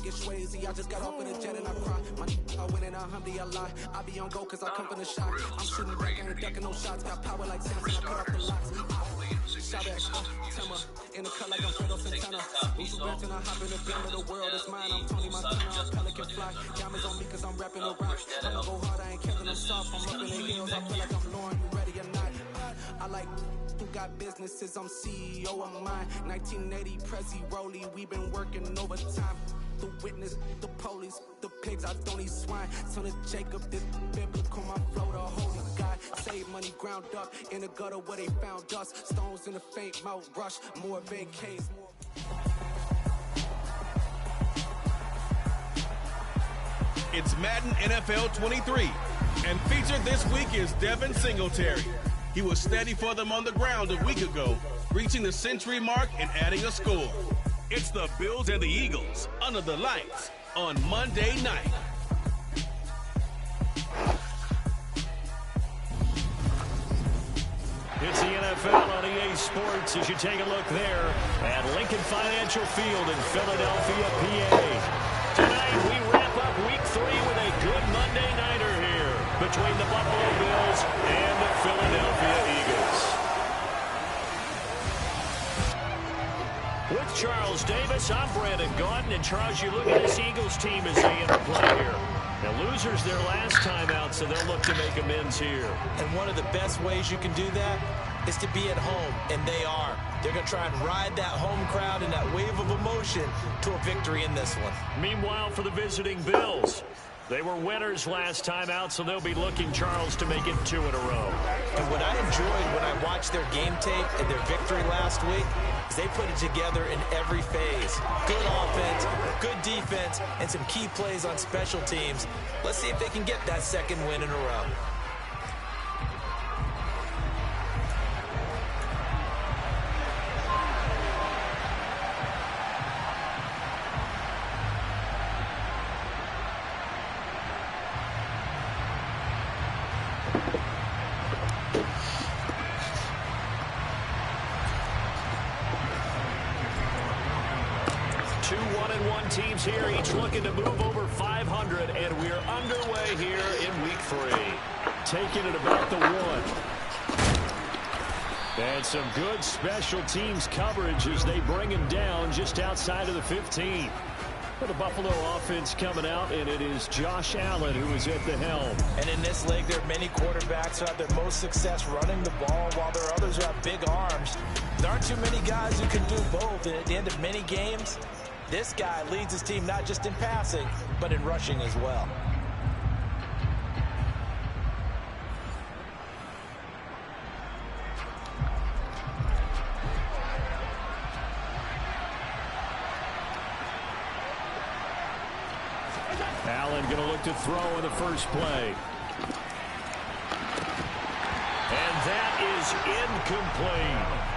get Swayze. I just got off of the jet and I cry. My I went in a Humvee a lot. I be on go cause I come from the shot. I'm shooting back, I ain't ducking no shots. Got power like Samson, I cut off the locks. Shot back, Timmer, in the cut like I'm Fredo Santana. Usu back and I hop in the film of the world is mine. I'm Tony Montana, Pelican fly. Diamonds on me cause I'm rapping the rock. I'ma go hard, I ain't killing them soft. I'm up in the hills, I feel like I'm Lauren, you ready or not? I like who got businesses, I'm CEO of mine. 1980 Prezi Rolly, we been working overtime. The witness, the police, the pigs, I don't eat swine. Son of Jacob, this biblical, my flow, the holy God. Save money ground up in the gutter where they found us. Stones in the faint mouth rush, more vacays, more. It's Madden NFL 23, and featured this week is Devin Singletary. He was steady for them on the ground a week ago, reaching the century mark and adding a score. It's the Bills and the Eagles under the lights on Monday night. It's the NFL on EA Sports as you take a look there at Lincoln Financial Field in Philadelphia, PA. Tonight we wrap up Week 3 with a good Monday nighter here between the Buffalo Bills and the Philadelphia Eagles. With Charles Davis, I'm Brandon Gaudin. And Charles, you look at this Eagles team as they enter play here. Now, losers their last time out, so they'll look to make amends here. And one of the best ways you can do that is to be at home, and they are. They're going to try and ride that home crowd and that wave of emotion to a victory in this one. Meanwhile, for the visiting Bills, they were winners last time out, so they'll be looking, Charles, to make it 2 in a row. And what I enjoyed when I watched their game tape and their victory last week is they put it together in every phase. Good offense, good defense, and some key plays on special teams. Let's see if they can get that second win in a row. Teams here, each looking to move over 500, and we're underway here in Week 3. Taking it about the 1. And some good special teams coverage as they bring him down just outside of the 15. For the Buffalo offense coming out, and it is Josh Allen who is at the helm. And in this league, there are many quarterbacks who have their most success running the ball, while there are others who have big arms. There aren't too many guys who can do both, and at the end of many games, this guy leads his team not just in passing, but in rushing as well. Allen going to look to throw in the first play. And that is incomplete.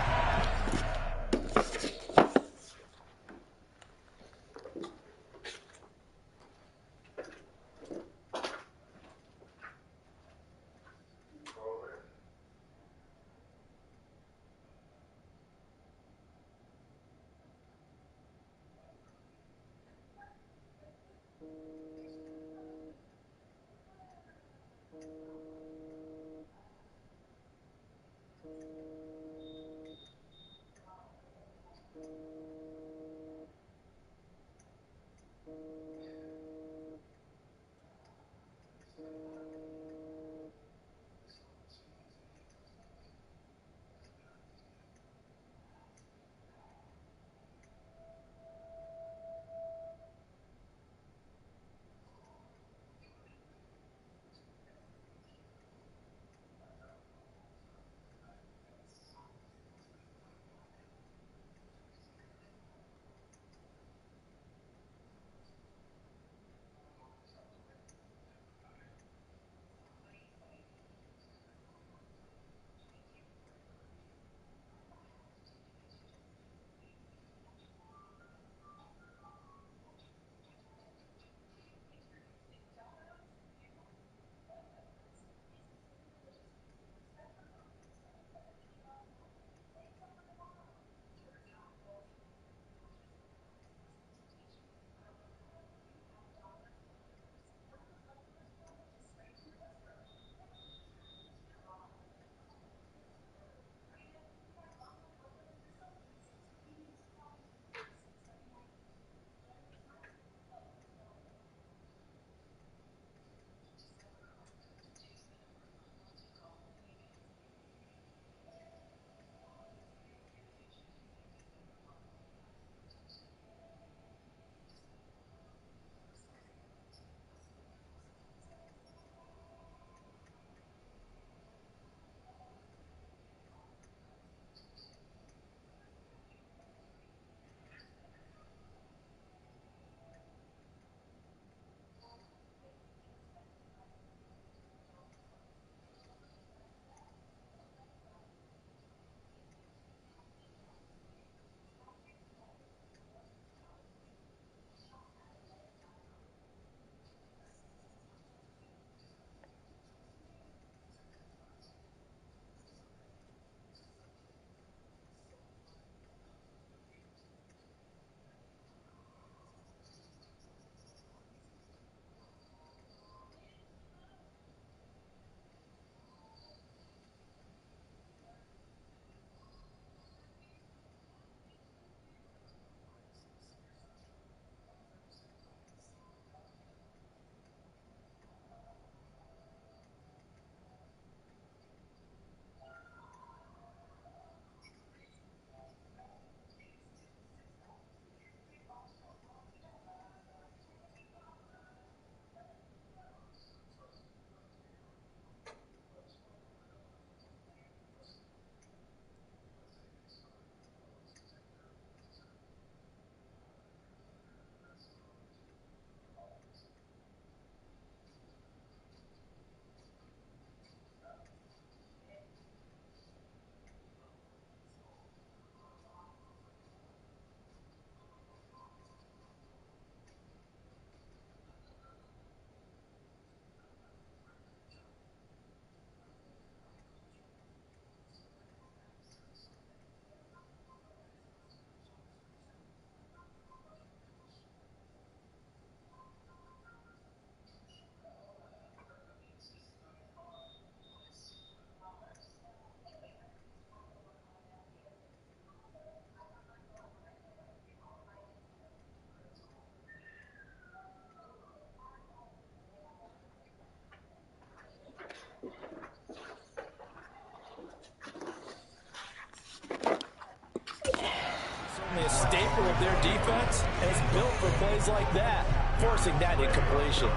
staple of their defense, and it's built for plays like that, forcing that incompletion.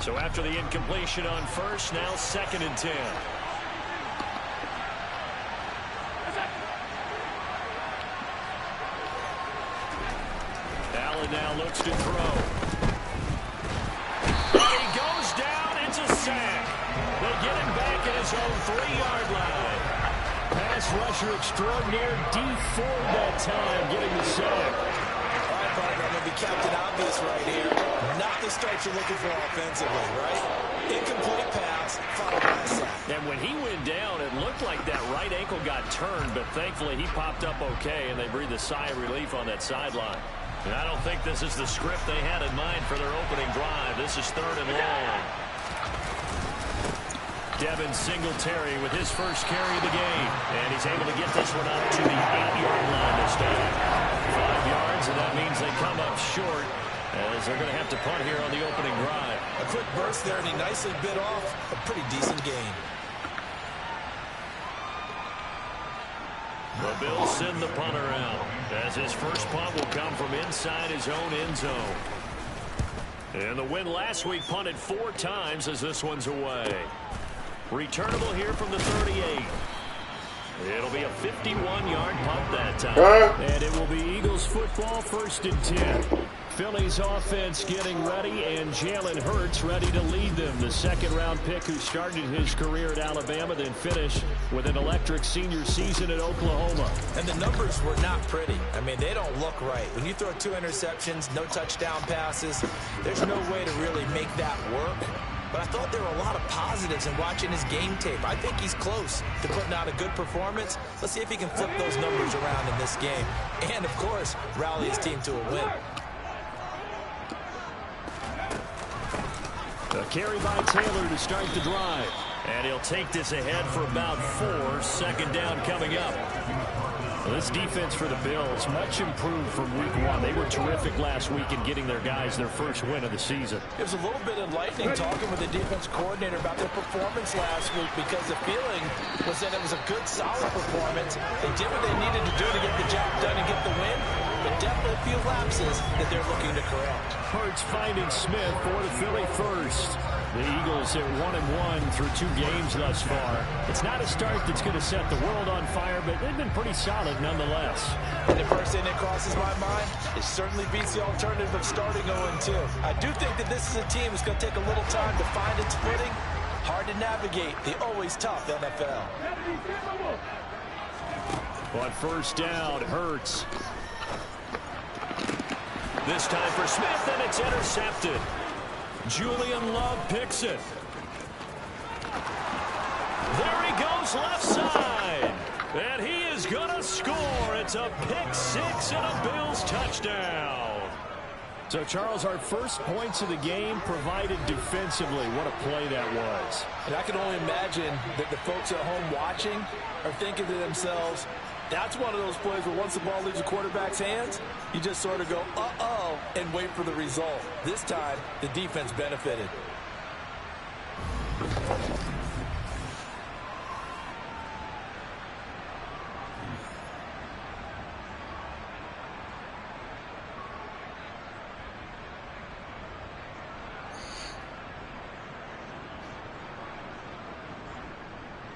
So after the incompletion on first, now 2nd and 10. Allen now looks to throw. And he goes down. It's a sack. They get him back at his own 3-yard line. Pass rusher extraordinaire, D Ford that time, getting the sack. All right, partner, I'm going to be Captain Obvious right here. Not the start you're looking for offensively, right? Incomplete pass, followed by a sack. And when he went down, it looked like that right ankle got turned, but thankfully he popped up okay, and they breathed a sigh of relief on that sideline. And I don't think this is the script they had in mind for their opening drive. This is 3rd and long. Devin Singletary with his first carry of the game. And he's able to get this one up to the 8-yard line this time. 5 yards, and that means they come up short as they're going to have to punt here on the opening drive. A quick burst there, and he nicely bit off a pretty decent gain. The Bills send the punter out as his first punt will come from inside his own end zone. And the win last week punted 4 times as this one's away. Returnable here from the 38. It'll be a 51-yard punt that time. And it will be Eagles football, 1st and 10. Philly's offense getting ready, and Jalen Hurts ready to lead them. The 2nd-round pick who started his career at Alabama, then finished with an electric senior season at Oklahoma. And the numbers were not pretty. I mean, they don't look right. When you throw 2 interceptions, no touchdown passes, there's no way to really make that work. But I thought there were a lot of positives in watching his game tape. I think he's close to putting out a good performance. Let's see if he can flip those numbers around in this game. And, of course, rally his team to a win. A carry by Taylor to start the drive. And he'll take this ahead for about 4. 2nd down coming up. Well, this defense for the Bills, much improved from week 1. They were terrific last week in getting their guys their first win of the season. It was a little bit enlightening talking with the defense coordinator about their performance last week, because the feeling was that it was a good, solid performance. They did what they needed to do to get the job done and get the win, but definitely a few lapses that they're looking to correct. Hurts finding Smith for the Philly first. The Eagles at 1-1 through 2 games thus far. It's not a start that's going to set the world on fire, but they've been pretty solid nonetheless. And the first thing that crosses my mind, it certainly beats the alternative of starting 0-2. I do think that this is a team that's going to take a little time to find its footing. Hard to navigate the always tough NFL. On 1st down, Hurts. This time for Smith, and it's intercepted. Julian Love picks it. There he goes left side. And he is going to score. It's a pick 6 and a Bills touchdown. So, Charles, our first points of the game provided defensively. What a play that was. And I can only imagine that the folks at home watching are thinking to themselves, that's one of those plays where once the ball leaves the quarterback's hands, you just sort of go, uh-oh, and wait for the result. This time, the defense benefited.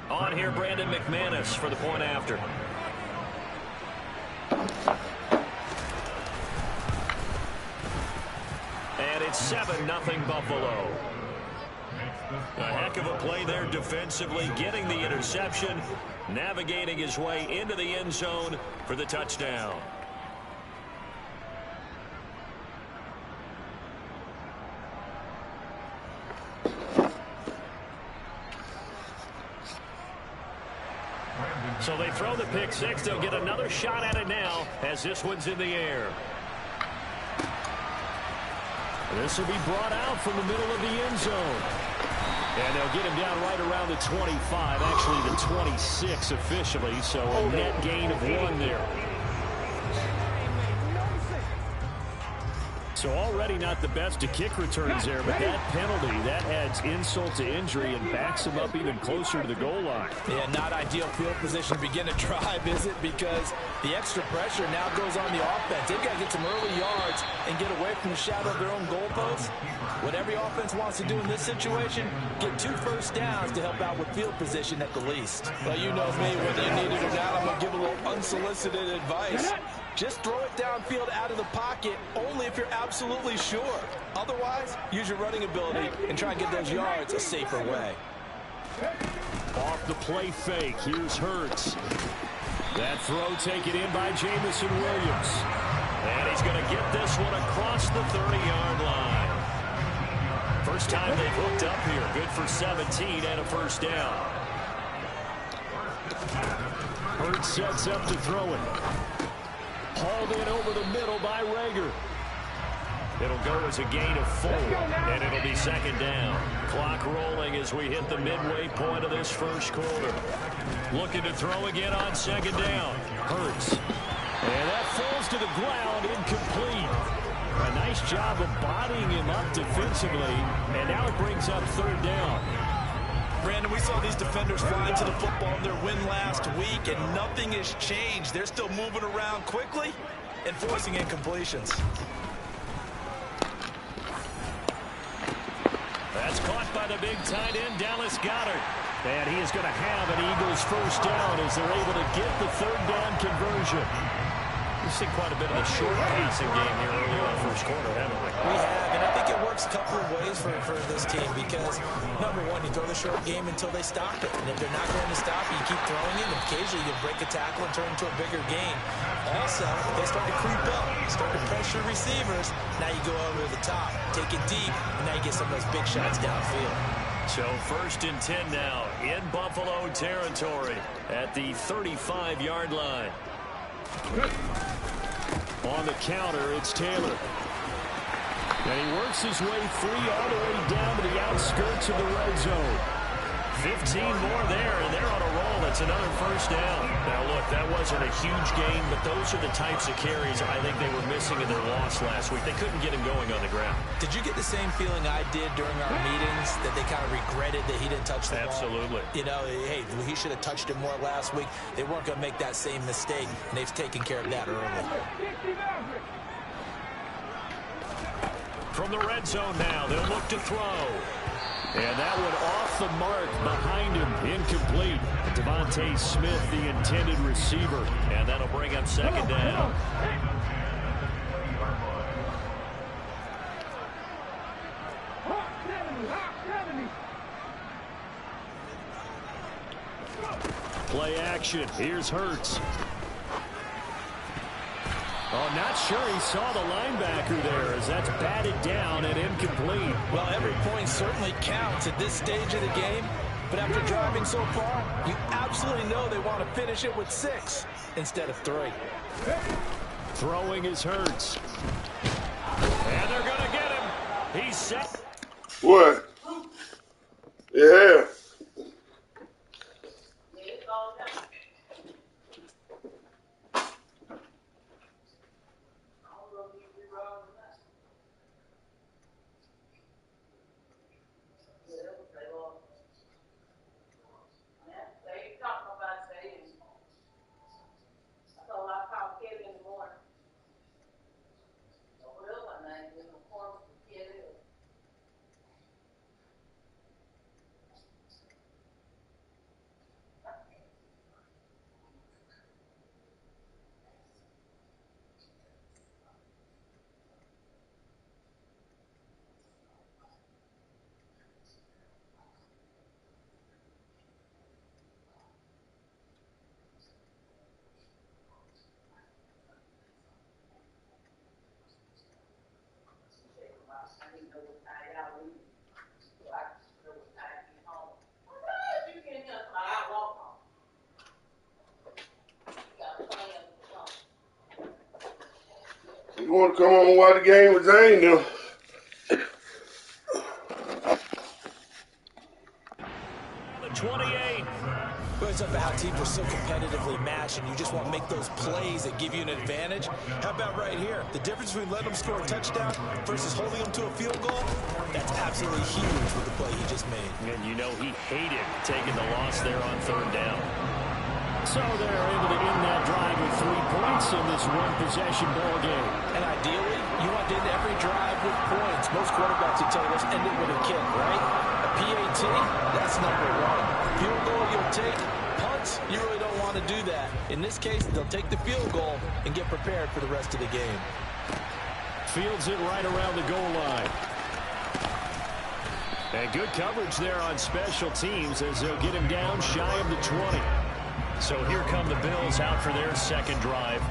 On here, Brandon McManus for the point after. And it's 7-0 Buffalo. A heck of a play there defensively, getting the interception, navigating his way into the end zone for the touchdown. So they throw the pick 6. They'll get another shot at it now as this one's in the air. This will be brought out from the middle of the end zone. And they'll get him down right around the 25, actually the 26 officially, so a net gain of 1 there. So already not the best of kick returns there, but that penalty, that adds insult to injury and backs him up even closer to the goal line. Yeah, not ideal field position to begin a drive, is it? Because the extra pressure now goes on the offense. They've got to get some early yards and get away from the shadow of their own goalposts. What every offense wants to do in this situation, get 2 first downs to help out with field position at the least. Well, you know me, whether you need it or not, I'm going to give a little unsolicited advice. Just throw it downfield out of the pocket only if you're absolutely sure. Otherwise, use your running ability and try and get those yards a safer way. Off the play fake, here's Hurts. That throw taken in by Jameson Williams. And he's going to get this one across the 30-yard line. First time they've hooked up here. Good for 17 and a first down. Hurts sets up to throw it. Hauled in over the middle by Rager. It'll go as a gain of 4, and it'll be second down. Clock rolling as we hit the midway point of this first quarter. Looking to throw again on second down. Hurts. And that falls to the ground, incomplete. A nice job of bodying him up defensively, and now it brings up third down. Brandon, we saw these defenders fly into the football in their win last week, and nothing has changed. They're still moving around quickly and forcing incompletions. That's caught by the big tight end, Dallas Goedert. And he is going to have an Eagles first down as they're able to get the third down conversion. We've seen quite a bit of a short passing game here early in the first quarter, haven't we? We have, and I think it works a couple of ways for this team because, number one, you throw the short game until they stop it. And if they're not going to stop it, you keep throwing it, and occasionally you break a tackle and turn it into a bigger gain. Also, if they start to creep up, start to pressure receivers, now you go over the top, take it deep, and now you get some of those big shots downfield. So first and 10 now in Buffalo territory at the 35-yard line. On the counter, it's Taylor. And he works his way free all the way down to the outskirts of the red zone. 15 more there, and they're on a roll. That's another first down. Now, look, that wasn't a huge gain, but those are the types of carries I think they were missing in their loss last week. They couldn't get him going on the ground. Did you get the same feeling I did during our meetings, that they kind of regretted that he didn't touch the ball? Absolutely. You know, hey, he should have touched it more last week. They weren't going to make that same mistake, and they've taken care of that early. From the red zone now, they'll look to throw. And that one off the mark behind him, incomplete. Devontae Smith, the intended receiver. And that'll bring up second down. Play action. Here's Hurts. Oh, not sure he saw the linebacker there as that's batted down and incomplete. Well, every point certainly counts at this stage of the game. But after driving so far, you absolutely know they want to finish it with 6 instead of 3. Throwing is Hurts. And they're going to get him. He's set. What? Yeah. You want to come on and watch the game with Zane now? The 28. Well, it's about how teams are so competitively matched, and you just want to make those plays that give you an advantage. How about right here? The difference between letting them score a touchdown versus holding them to a field goal, that's absolutely huge with the play he just made. And you know he hated taking the loss there on third down. So they're able to end that drive with 3 points in this one-possession ball game. And ideally, you want to end every drive with points. Most quarterbacks would tell you, let's end it with a kick, right? A PAT, that's number 1. Field goal you'll take. Punts, you really don't want to do that. In this case, they'll take the field goal and get prepared for the rest of the game. Fields it right around the goal line. And good coverage there on special teams as they'll get him down shy of the 20. So here come the Bills out for their second drive.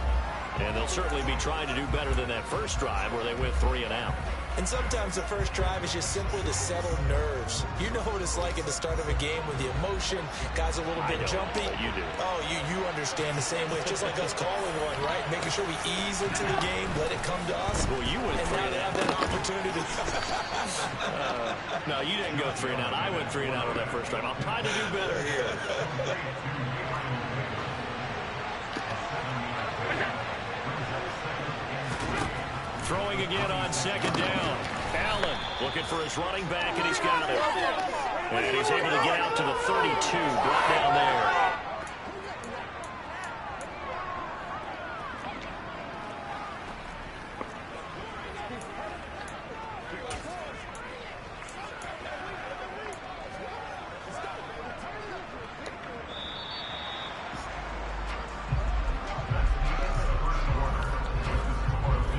And they'll certainly be trying to do better than that first drive where they went 3 and out. And sometimes the first drive is just simply to settle nerves. You know what it's like at the start of a game with the emotion, guys a little bit jumpy. You do. Oh, you understand the same way. It's just like us calling one, right? Making sure we ease into the game, let it come to us. Well, you went and 3 now and they out. have that opportunity. No, you didn't go 3 and out. I went 3 and out on that first drive. I'll try to do better here. Throwing again on second down. Allen looking for his running back, and he's got it. And he's able to get out to the 32, brought down there.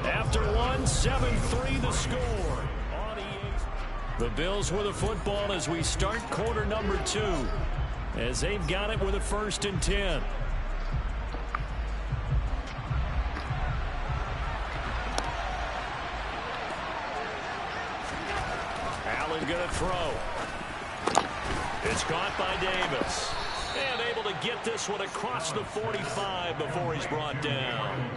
After 7-3 the score. The Bills with the football as we start quarter number 2. As they've got it with a 1st and 10. Allen going to throw. It's caught by Davis. And able to get this one across the 45 before he's brought down.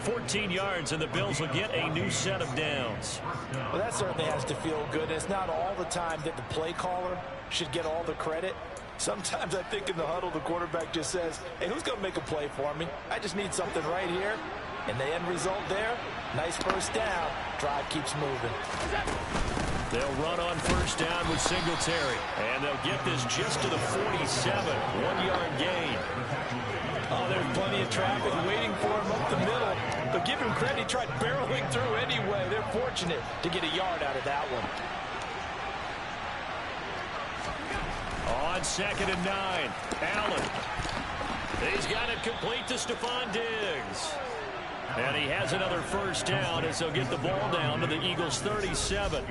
14 yards, and the Bills will get a new set of downs. Well, that certainly has to feel good. And it's not all the time that the play caller should get all the credit. Sometimes I think in the huddle, the quarterback just says, hey, who's going to make a play for me? I just need something right here. And the end result there, nice first down. Drive keeps moving. They'll run on first down with Singletary. And they'll get this just to the 47. 1-yard gain. Oh, there's plenty of traffic waiting for him up the middle. But give him credit, he tried barreling through anyway. They're fortunate to get a yard out of that one. On 2nd and 9, Allen. He's got it complete to Stephon Diggs. And he has another first down as they'll get the ball down to the Eagles' 37.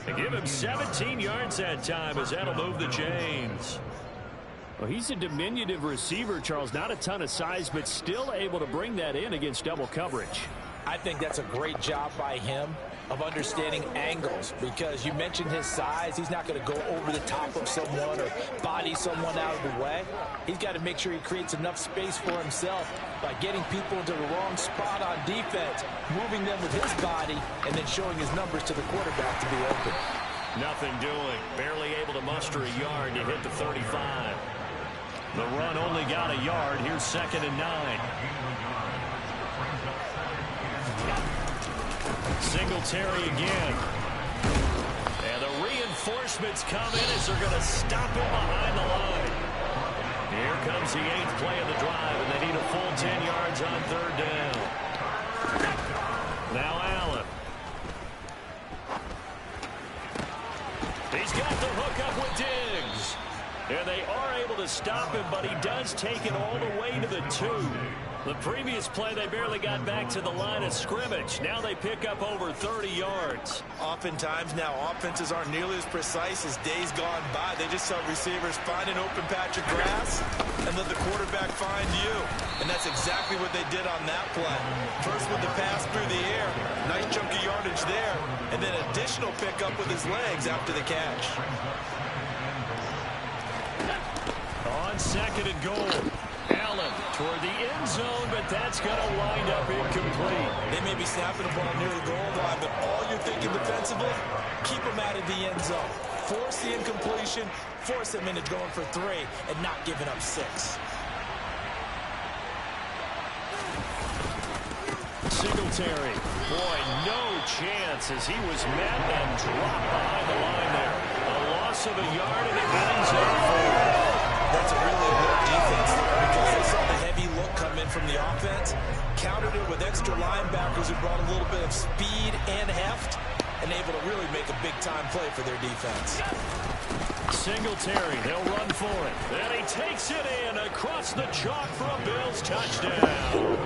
They give him 17 yards that time as that'll move the chains. Well, he's a diminutive receiver, Charles. Not a ton of size, but still able to bring that in against double coverage. I think that's a great job by him of understanding angles, because you mentioned his size. He's not going to go over the top of someone or body someone out of the way. He's got to make sure he creates enough space for himself by getting people into the wrong spot on defense, moving them with his body, and then showing his numbers to the quarterback to be open. Nothing doing. Barely able to muster a yard to hit the 35. The run only got a yard. Here's 2nd and 9. Singletary again. And the reinforcements come in as they're going to stop him behind the line. Here comes the 8th play of the drive, and they need a full 10 yards on 3rd down. Now Allen. He's got the hook up with Diggs. And they are able to stop him, but he does take it all the way to the 2. The previous play, they barely got back to the line of scrimmage. Now they pick up over 30 yards. Oftentimes now, offenses aren't nearly as precise as days gone by. They just tell receivers, find an open patch of grass and let the quarterback find you. And that's exactly what they did on that play. First with the pass through the air. Nice chunky yardage there. And then additional pickup with his legs after the catch. On 2nd and goal. Allen toward the end zone, but that's going to wind up incomplete. They may be snapping the ball near the goal line, but all you're thinking defensively, keep them out of the end zone. force the incompletion, force him into going for 3 and not giving up 6. Singletary, boy, no chance as he was met and dropped behind the line there. A loss of a yard, and it brings up 4. That's a really good defense there because they saw the heavy look come in from the offense, countered it with extra linebackers who brought a little bit of speed and heft, and able to really make a big-time play for their defense. Singletary, they'll run for it. And he takes it in across the chalk for a Bills touchdown.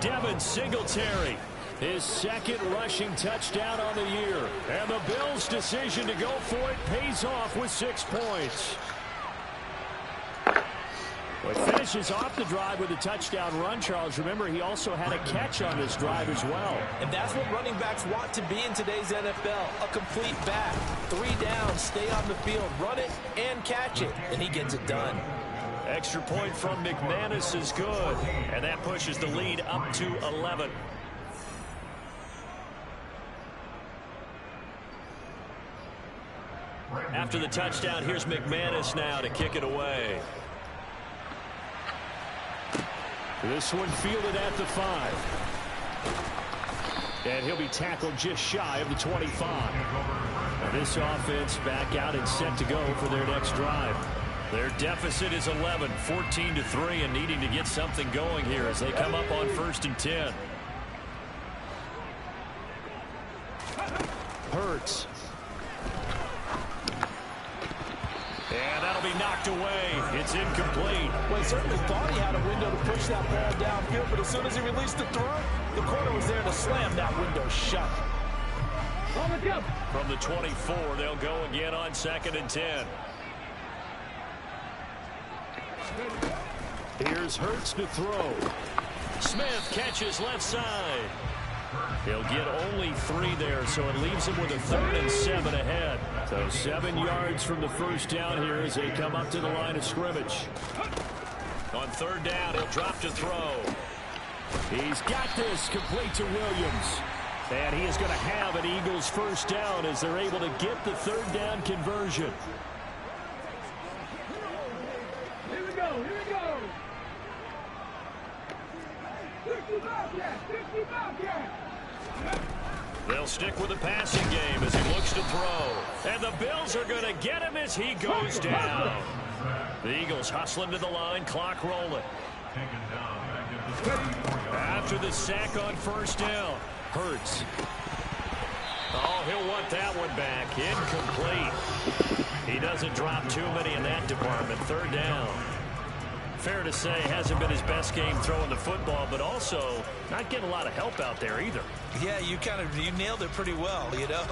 Devin Singletary, his second rushing touchdown on the year. And the Bills' decision to go for it pays off with 6 points. Well, he finishes off the drive with a touchdown run, Charles. Remember, he also had a catch on this drive as well. And that's what running backs want to be in today's NFL, a complete back. 3 down, stay on the field, run it, and catch it. And he gets it done. Extra point from McManus is good. And that pushes the lead up to 11. After the touchdown, here's McManus now to kick it away. This one fielded at the 5. And he'll be tackled just shy of the 25. Now this offense back out and set to go for their next drive. Their deficit is 11, 14-3, and needing to get something going here as they come up on 1st and 10. Hurts. And that'll be knocked away. It's incomplete. Well, he certainly thought he had a window to push that ball downfield, but as soon as he released the throw, the corner was there to slam that window shut. From the 24, they'll go again on 2nd and 10. Here's Hurts to throw. Smith catches left side. He'll get only 3 there, so it leaves him with a 3rd and 7 ahead. So 7 yards from the first down here as they come up to the line of scrimmage. On 3rd down, he'll drop to throw. He's got this complete to Williams. And he is going to have an Eagles first down as they're able to get the 3rd down conversion. Here we go, here we go. 65 yards. They'll stick with the passing game as he looks to throw. And the Bills are going to get him as he goes down. The Eagles hustling to the line, clock rolling. After the sack on 1st down, Hurts. Oh, he'll want that one back. Incomplete. He doesn't drop too many in that department. 3rd down. Fair to say, hasn't been his best game throwing the football, but also not getting a lot of help out there either. Yeah, you nailed it pretty well, you know.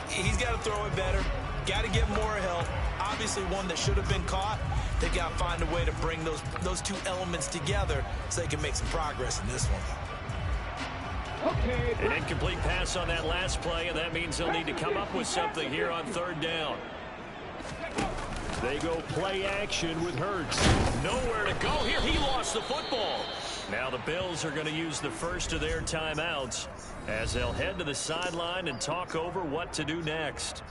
He's got to throw it better. Got to get more help. Obviously one that should have been caught. They've got to find a way to bring those 2 elements together so they can make some progress in this one. Okay. An incomplete pass on that last play, and that means they'll need to come up with something here on 3rd down. They go play action with Hurts. Nowhere to go here. He lost the football. Now the Bills are going to use the first of their timeouts as they'll head to the sideline and talk over what to do next.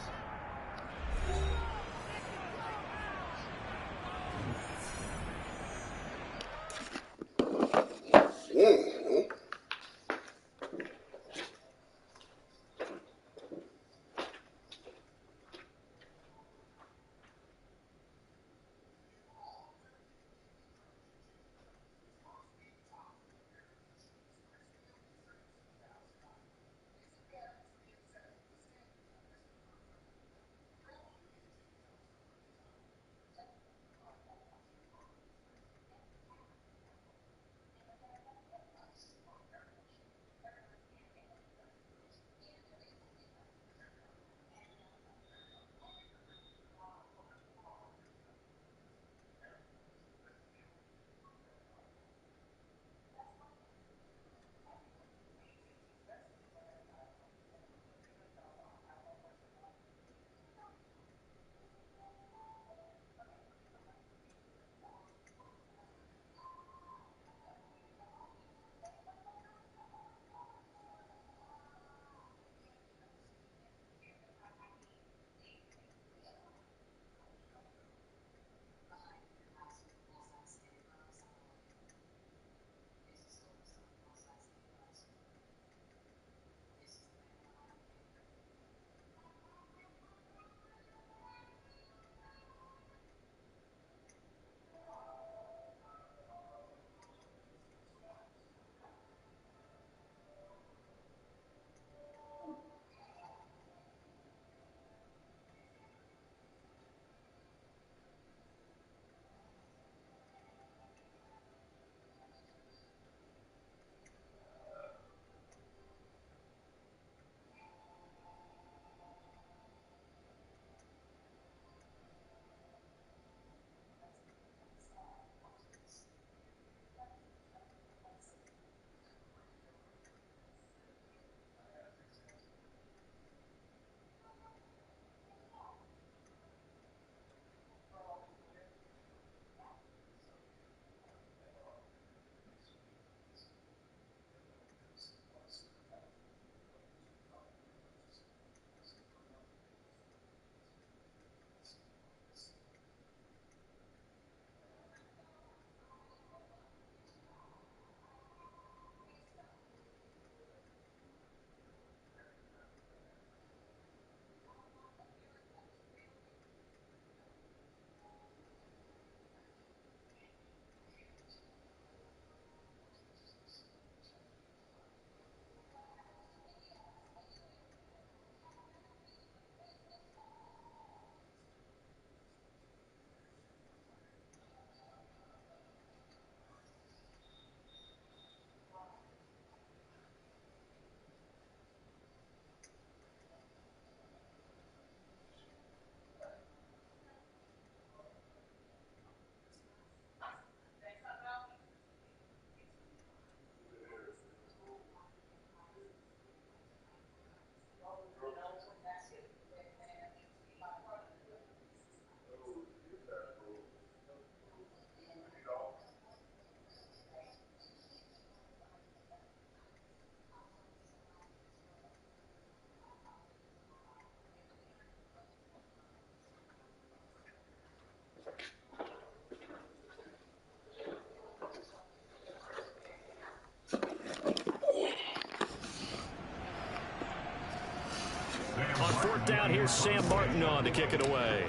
4th down, here's Sam Martin on to kick it away.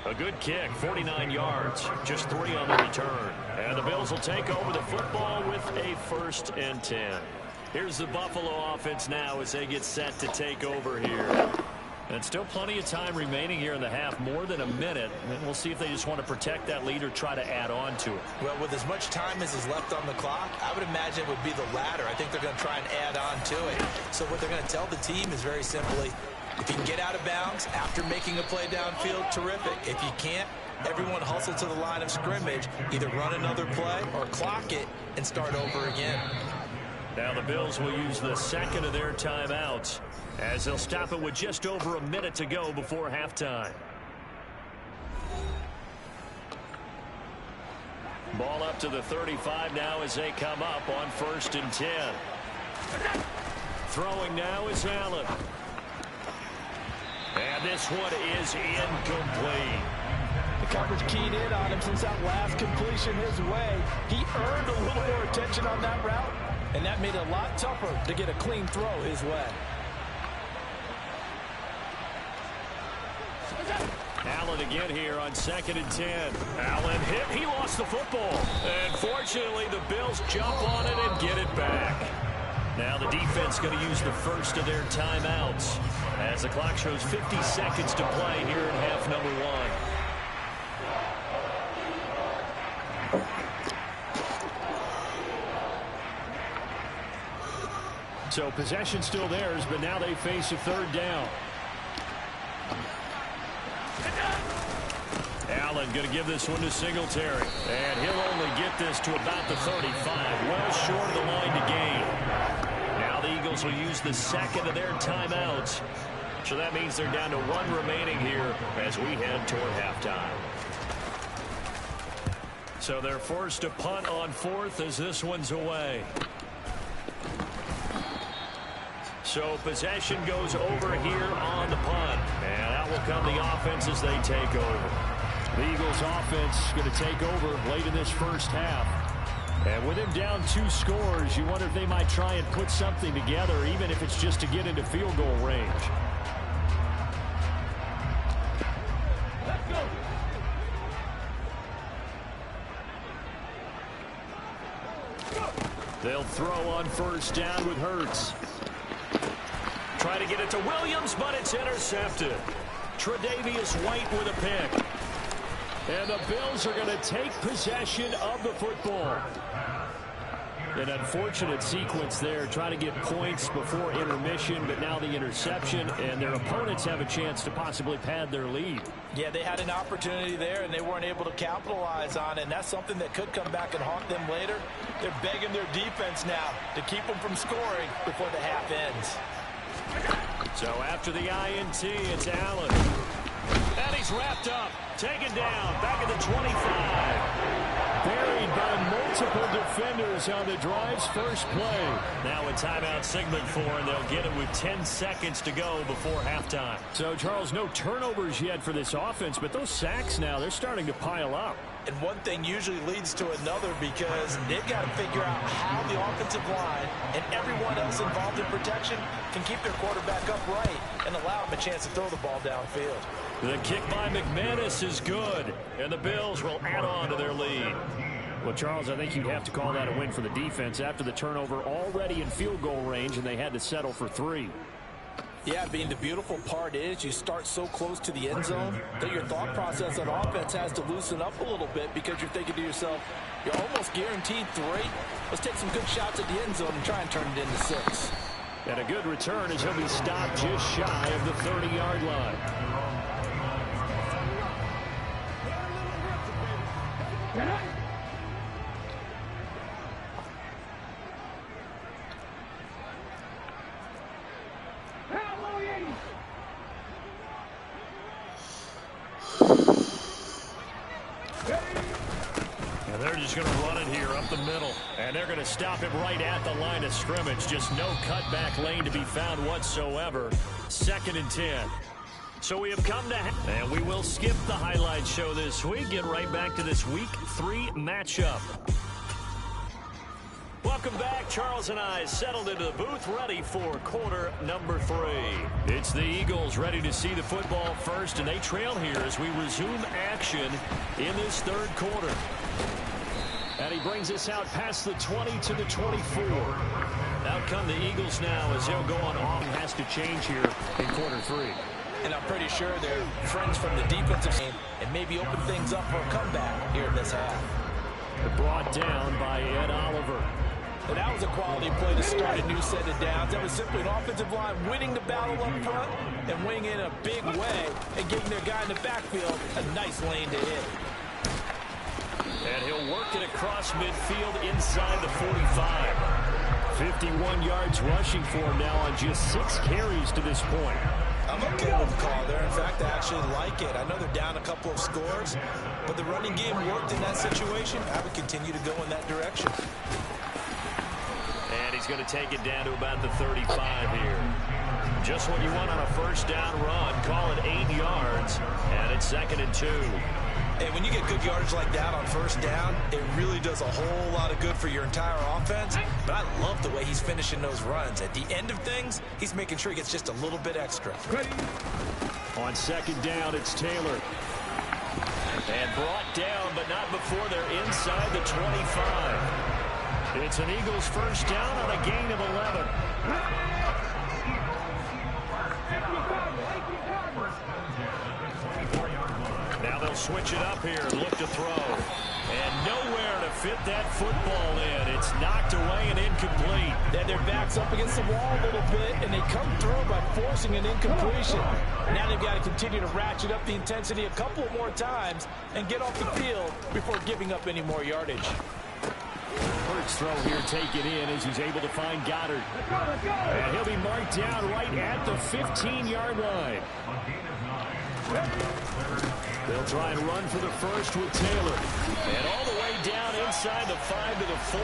A good kick, 49 yards, just 3 on the return. And the Bills will take over the football with a 1st and 10. Here's the Buffalo offense now as they get set to take over here. And still plenty of time remaining here in the half, more than a minute. And we'll see if they just want to protect that lead or try to add on to it. Well, with as much time as is left on the clock, I would imagine it would be the latter. I think they're going to try and add on to it. So what they're going to tell the team is very simply, if you can get out of bounds after making a play downfield, terrific. If you can't, everyone hustle to the line of scrimmage, either run another play or clock it and start over again. Now the Bills will use the 2nd of their timeouts as they'll stop it with just over a minute to go before halftime. Ball up to the 35 now as they come up on 1st and 10. Throwing now is Allen. And this one is incomplete. The coverage keyed in on him since that last completion his way. He earned a little more attention on that route, and that made it a lot tougher to get a clean throw his way. Allen again here on 2nd and 10. Allen hit. He lost the football. And fortunately, the Bills jump on it and get it back. Now the defense going to use the 1st of their timeouts as the clock shows 50 seconds to play here in half number 1. So possession still theirs, but now they face a 3rd down. Allen going to give this one to Singletary. And he'll only get this to about the 35. Well short of the line to gain. Now the Eagles will use the 2nd of their timeouts. So that means they're down to 1 remaining here as we head toward halftime. So they're forced to punt on 4th as this one's away. So possession goes over here on the punt. And out will come the offense as they take over. The Eagles offense going to take over late in this 1st half. And with him down 2 scores, you wonder if they might try and put something together, even if it's just to get into field goal range. Let's go. They'll throw on 1st down with Hurts. Try to get it to Williams, but it's intercepted. Tre'Davious White with a pick. And the Bills are going to take possession of the football. An unfortunate sequence there, trying to get points before intermission, but now the interception, and their opponents have a chance to possibly pad their lead. Yeah, they had an opportunity there, and they weren't able to capitalize on it, and that's something that could come back and haunt them later. They're begging their defense now to keep them from scoring before the half ends. So after the INT, it's Allen. And he's wrapped up, taken down, back at the 25. Buried by multiple defenders on the drive's first play. Now a timeout signaled for, and they'll get it with 10 seconds to go before halftime. So, Charles, no turnovers yet for this offense, but those sacks now, they're starting to pile up. And one thing usually leads to another because they've got to figure out how the offensive line and everyone else involved in protection can keep their quarterback upright and allow him a chance to throw the ball downfield. The kick by McManus is good, and the Bills will add on to their lead. Well, Charles, I think you'd have to call that a win for the defense after the turnover already in field goal range, and they had to settle for 3. Yeah, Bean, the beautiful part is you start so close to the end zone that your thought process on offense has to loosen up a little bit because you're thinking to yourself, you're almost guaranteed 3. Let's take some good shots at the end zone and try and turn it into 6. And a good return as he'll be stopped just shy of the 30-yard line. And they're just going to run it here up the middle. And they're going to stop it right at the line of scrimmage. Just no cutback lane to be found whatsoever. 2nd and 10. So we have come to, and we will skip the highlight show this week. Get right back to this Week 3 matchup. Welcome back. Charles and I settled into the booth, ready for quarter number 3. It's the Eagles ready to see the football first, and they trail here as we resume action in this third quarter. And he brings us out past the 20 to the 24. Out come the Eagles now as they'll go on off. Has to change here in quarter 3. And I'm pretty sure they're friends from the defensive game and maybe open things up for a comeback here in this half. Brought down by Ed Oliver. And that was a quality play to start a new set of downs. That was simply an offensive line winning the battle up front and winning in a big way and giving their guy in the backfield a nice lane to hit. And he'll work it across midfield inside the 45. 51 yards rushing for him now on just 6 carries to this point. I'm okay with the call there. In fact, I actually like it. I know they're down a couple of scores, but the running game worked in that situation. I would continue to go in that direction. And he's going to take it down to about the 35 here. Just what you want on a first down run. Call it 8 yards, and it's 2nd and 2. And when you get good yardage like that on first down, it really does a whole lot of good for your entire offense. But I love the way he's finishing those runs. At the end of things, he's making sure he gets just a little bit extra. On 2nd down, it's Taylor. And brought down, but not before they're inside the 25. It's an Eagles first down on a gain of 11. Now they'll switch it up here and look to throw. And nowhere to fit that football in. It's knocked away and incomplete. And their back's up against the wall a little bit, and they come through by forcing an incompletion. Now they've got to continue to ratchet up the intensity a couple more times and get off the field before giving up any more yardage. First throw here taken in as he's able to find Goddard. And he'll be marked down right at the 15-yard line. They'll try and run for the first with Taylor. And all the way down inside the 5 to the 4.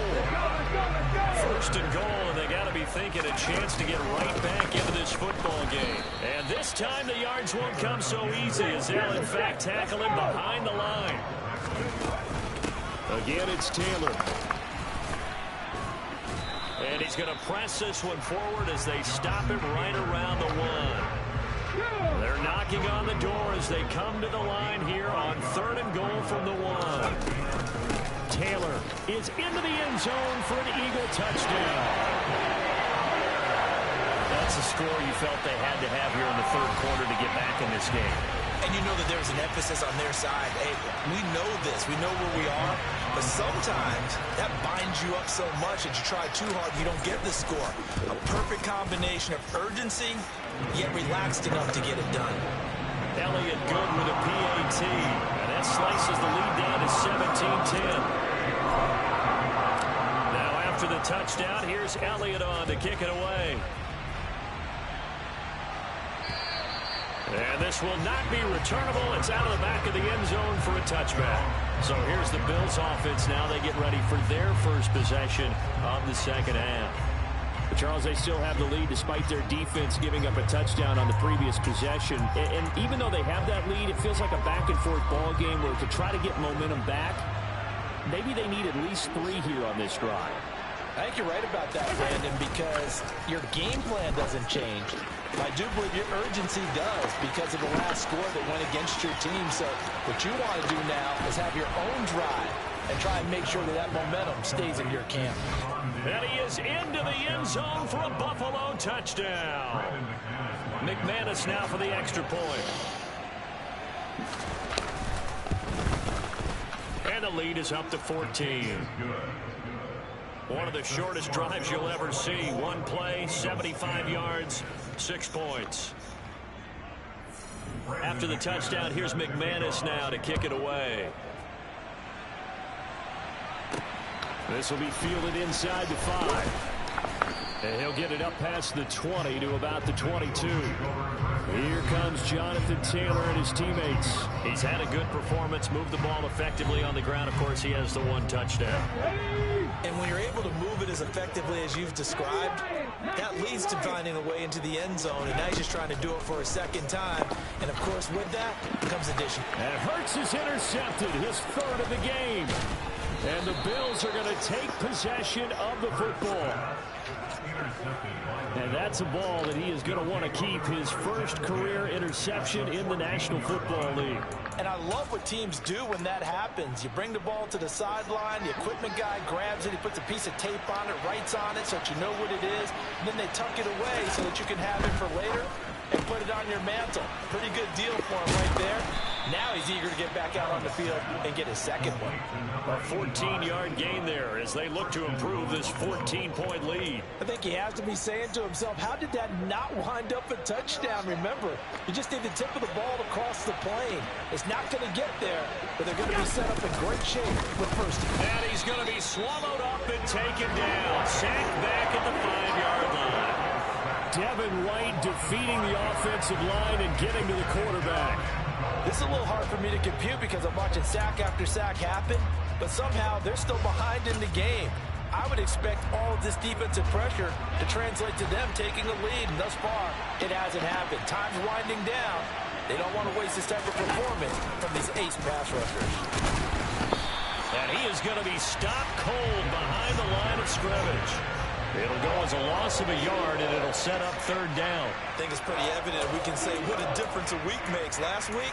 First and goal, and they got to be thinking a chance to get right back into this football game. And this time the yards won't come so easy as they'll in fact tackle him behind the line. Again, it's Taylor. And he's going to press this one forward as they stop him right around the 1. They're knocking on the door as they come to the line here on 3rd and goal from the 1. Taylor is into the end zone for an Eagle touchdown. That's a score you felt they had to have here in the 3rd quarter to get back in this game. And you know that there's an emphasis on their side. Hey, we know this. We know where we are. But sometimes that binds you up so much that you try too hard, you don't get the score. A perfect combination of urgency, yet relaxed enough to get it done. Elliott good with a PAT. And that slices the lead down to 17-10. Now after the touchdown, here's Elliott on to kick it away. And this will not be returnable. It's out of the back of the end zone for a touchback. So here's the Bills offense now. They get ready for their first possession of the 2nd half. But Charles, they still have the lead despite their defense giving up a touchdown on the previous possession. And even though they have that lead, it feels like a back-and-forth ball game where to try to get momentum back, maybe they need at least 3 here on this drive. I think you're right about that, Brandon, because your game plan doesn't change. I do believe your urgency does because of the last score that went against your team. So what you want to do now is have your own drive and try and make sure that that momentum stays in your camp. And he is into the end zone for a Buffalo touchdown. McManus now for the extra point. And the lead is up to 14. One of the shortest drives you'll ever see. One play, 75 yards, 6 points. After the touchdown, here's McManus now to kick it away. This will be fielded inside the 5. And he'll get it up past the 20 to about the 22. Here comes Jonathan Taylor and his teammates. He's had a good performance, moved the ball effectively on the ground. Of course, he has the one touchdown. And when you're able to move it as effectively as you've described, that leads to finding a way into the end zone. And now he's just trying to do it for a second time. And, of course, with that comes addition. And Hurts is intercepted, his third of the game. And the Bills are going to take possession of the football. And that's a ball that he is going to want to keep, his first career interception in the National Football League. And I love what teams do when that happens. You bring the ball to the sideline, the equipment guy grabs it, he puts a piece of tape on it, writes on it so that you know what it is, and then they tuck it away so that you can have it for later and put it on your mantle. Pretty good deal for him right there. Now he's eager to get back out on the field and get his second one. A 14-yard gain there as they look to improve this 14-point lead. I think he has to be saying to himself, how did that not wind up a touchdown? Remember, you just need the tip of the ball to cross the plane. It's not going to get there, but they're going to be set up in great shape with first. And he's going to be swallowed up and taken down. Sacked back at the 5-yard line. Devin White defeating the offensive line and getting to the quarterback. This is a little hard for me to compute because I'm watching sack after sack happen, but somehow they're still behind in the game. I would expect all of this defensive pressure to translate to them taking a lead, and thus far, it hasn't happened. Time's winding down. They don't want to waste this type of performance from these ace pass rushers. And he is going to be stopped cold behind the line of scrimmage. It'll go as a loss of a yard, and it'll set up third down. I think it's pretty evident we can say what a difference a week makes. Last week,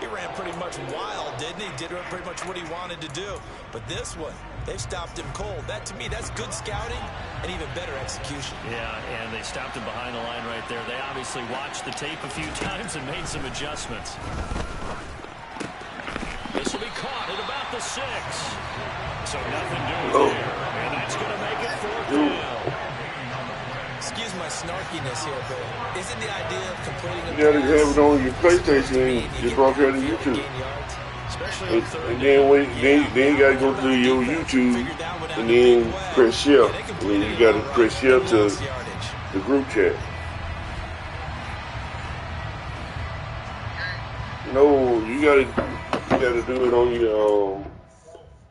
he ran pretty much wild, didn't he? Did pretty much what he wanted to do. But this one, they stopped him cold. That, to me, that's good scouting and even better execution. Yeah, and they stopped him behind the line right there. They obviously watched the tape a few times and made some adjustments. This will be caught at about the 6. So nothing doing there. And that's going to make it fourth down. Excuse my snarkiness here, but isn't the idea of completing a You gotta have it on your PlayStation and just walk out of YouTube. And then you gotta go to your YouTube and then press share. And then you gotta press share to the group chat. No, you gotta do it on your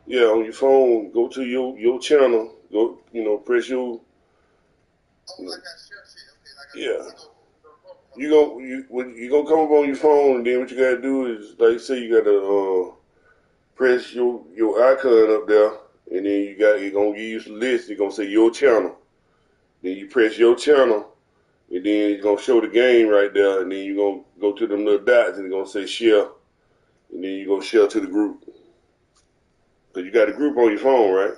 on your phone. Go to your channel. Go, press your. Yeah. You gonna come up on your phone, and then what you gotta do is, like say, you gotta press your icon up there, and then you're gonna give you some list. You're gonna say your channel. Then you press your channel, and then it's gonna show the game right there, and then you're gonna go to them little dots, and it's gonna say share, and then you go share to the group. Cause you got a group on your phone, right?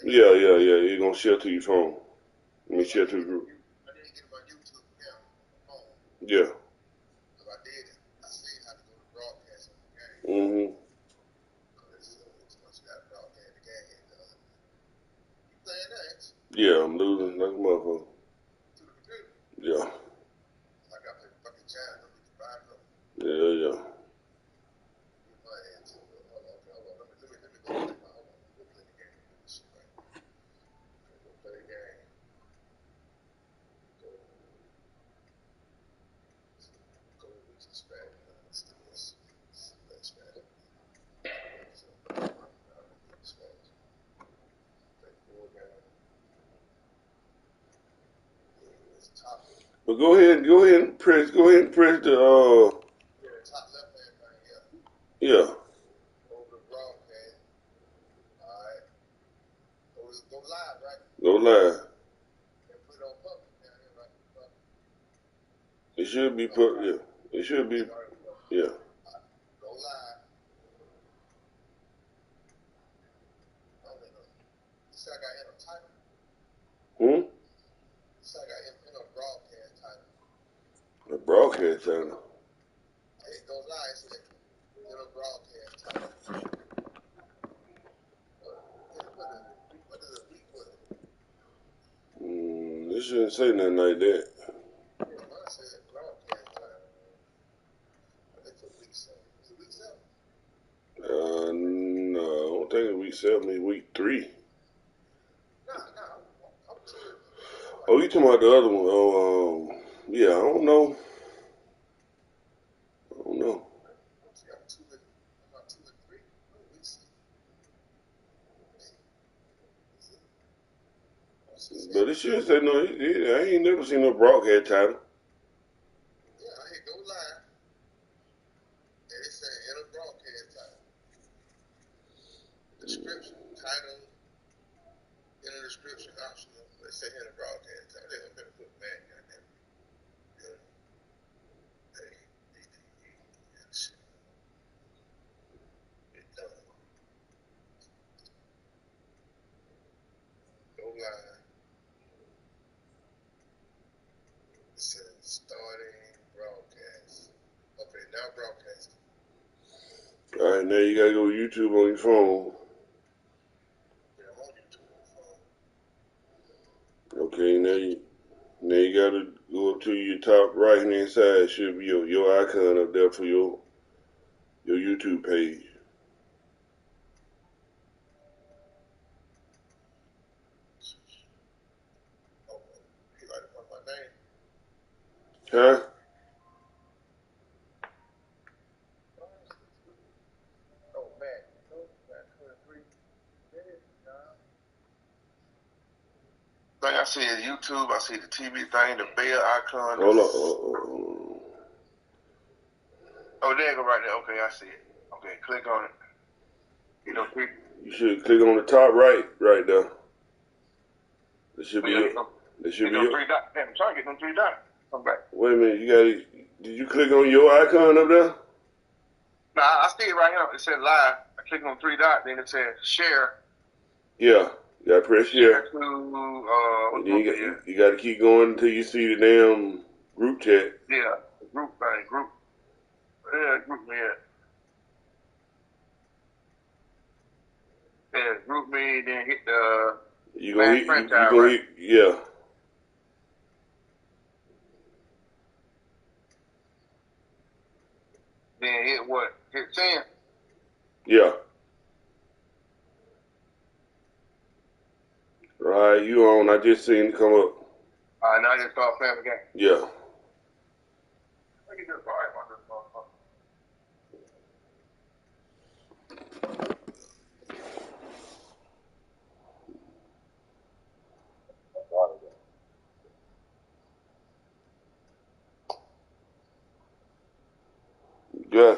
Yeah. You're gonna share to your phone. Let me share to the group. I didn't get my YouTube account on phone. Yeah. If I did it, I seen how to go to broadcast on the game. It's got to broadcast the game. You playing that? Yeah, I'm losing like a motherfucker. To the computer? Yeah. I got the fucking channel. Yeah. You playing too. Hold on. Let me go play the game. Go play the game. But go ahead and press the top left hand thing, yeah. Over the broadcast. Alright. Go live, right? Go live. And put it on public down here, right? It should be put, yeah. It should be, yeah. Go live. This I got in a title. This I got in a broadcast title. The broadcast channel. It goes live, so in a broadcast title. What does a week put? It shouldn't say nothing like that. No, I don't think it's week 7, it's week 3. No, I'm sure. Oh, you talking about the other one? Oh, yeah, I don't know. But it should say no. I ain't never seen no broadcast title. Yeah, I hit go live, and it said enter broadcast title. Description, title, enter description optional. They say enter broadcast title. They're going to put back, goddamn. Go live. It says starting broadcast. Okay, now broadcasting. All right, now you gotta go to YouTube on your phone. Yeah, I'm on YouTube on the phone. Okay, now you gotta go up to your top right hand side. Should be your icon up there for your YouTube page. Oh, you like to put my name? Huh? Oh, man. That's 23 minutes, thing I see is YouTube. I see the TV thing, the bell icon. Hold on. Oh, there you go right there. Okay, I see it. Okay, click on it. You should click on the top right there. There should be three dots. Damn, I'm trying to get them 3 dots. Come back. Wait a minute, did you click on your icon up there? Nah, I see it right here. It said live. I click on 3 dots, then it says share. Yeah, you gotta press share. To, you gotta keep going until you see the damn group chat. Yeah, group thing, group. Yeah, group me. Yeah, group me, then hit the. You gonna hit, yeah. Then hit what? Hit 10. Yeah. Right, you on? I just seen it come up. All right, now I just start playing the game. Yeah. I can just buy it on this motherfucker. Yeah.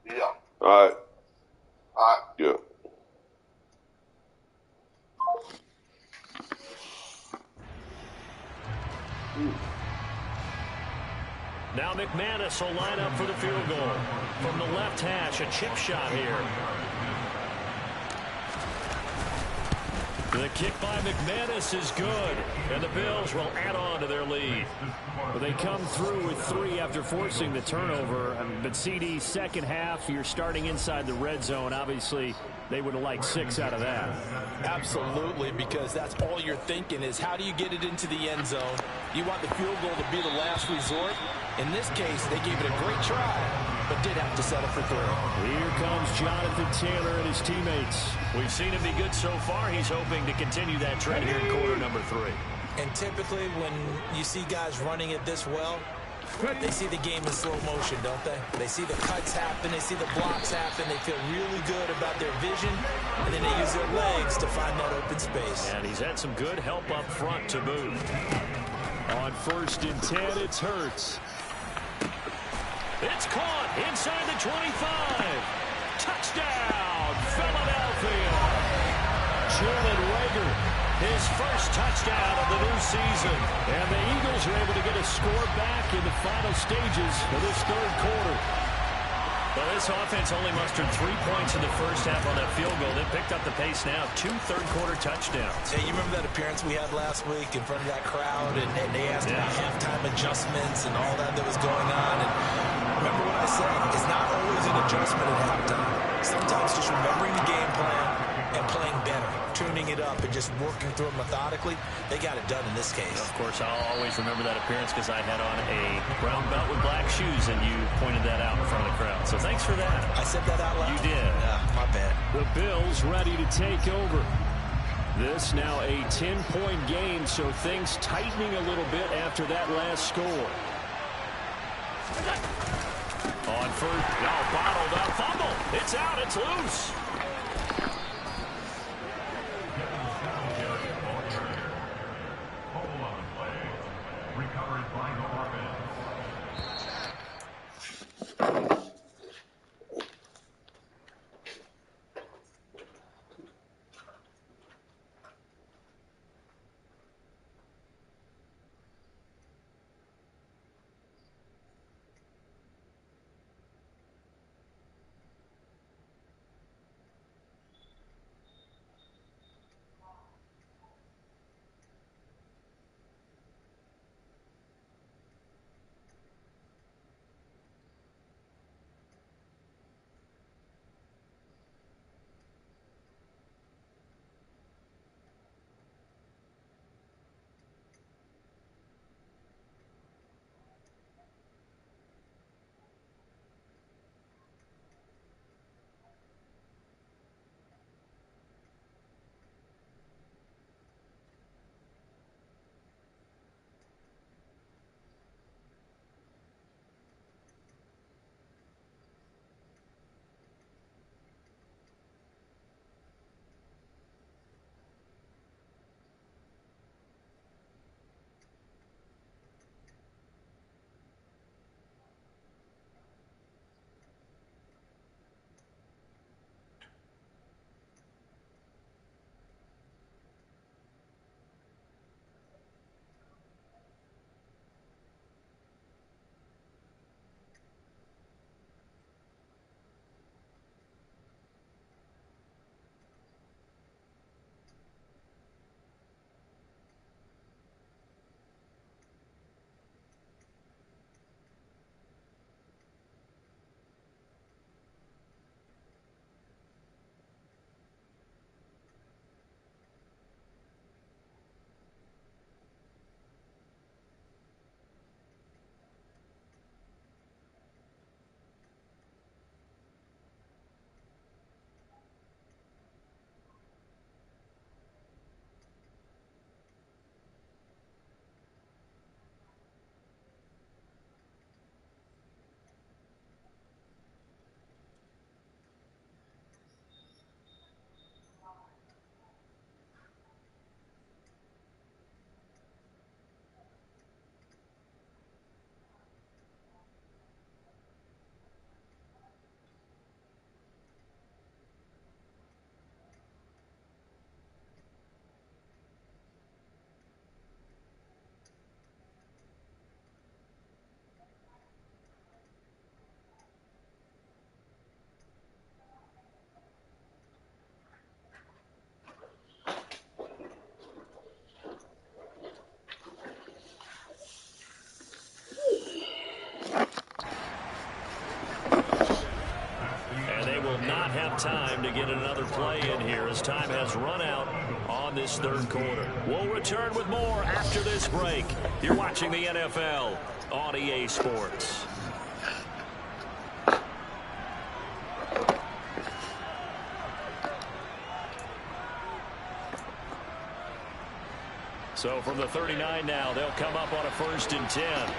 Yeah. All right. Yeah. Now McManus will line up for the field goal. From the left hash, a chip shot here. The kick by McManus is good, and the Bills will add on to their lead. Well, they come through with 3 after forcing the turnover. But CD, second half, you're starting inside the red zone. Obviously, they would have liked 6 out of that. Absolutely, because that's all you're thinking is how do you get it into the end zone? You want the field goal to be the last resort. In this case, they gave it a great try, but did have to settle for 3. Here comes Jonathan Taylor and his teammates. We've seen him be good so far. He's hoping to continue that trend here in quarter number 3. And typically when you see guys running it this well, they see the game in slow motion, don't they? They see the cuts happen, they see the blocks happen, they feel really good about their vision, and then they use their legs to find that open space. And he's had some good help up front to boot. On 1st and 10, it's Hurts. It's caught inside the 25. Touchdown, Philadelphia. Jalen Reagor, his first touchdown of the new season. And the Eagles are able to get a score back in the final stages of this 3rd quarter. Well, this offense only mustered 3 points in the first half on that field goal. They picked up the pace now. 2 third-quarter touchdowns. Hey, you remember that appearance we had last week in front of that crowd? And they asked about halftime adjustments and all that was going on. And remember what I said? It's not always an adjustment at halftime. Sometimes just remembering the game plan and playing better, tuning it up and just working through it methodically. They got it done in this case. Of course, I'll always remember that appearance because I had on a brown belt with black shoes, and you pointed that out in front of the crowd. So thanks for that. I said that out loud? You did. Yeah, my bad. The Bills ready to take over. This now a 10-point game, so things tightening a little bit after that last score. On first, now bottled up, fumble. It's out, it's loose. Not have time to get another play in here as time has run out on this third quarter. We'll return with more after this break. You're watching the NFL on EA Sports. So from the 39 now, they'll come up on a 1st and 10.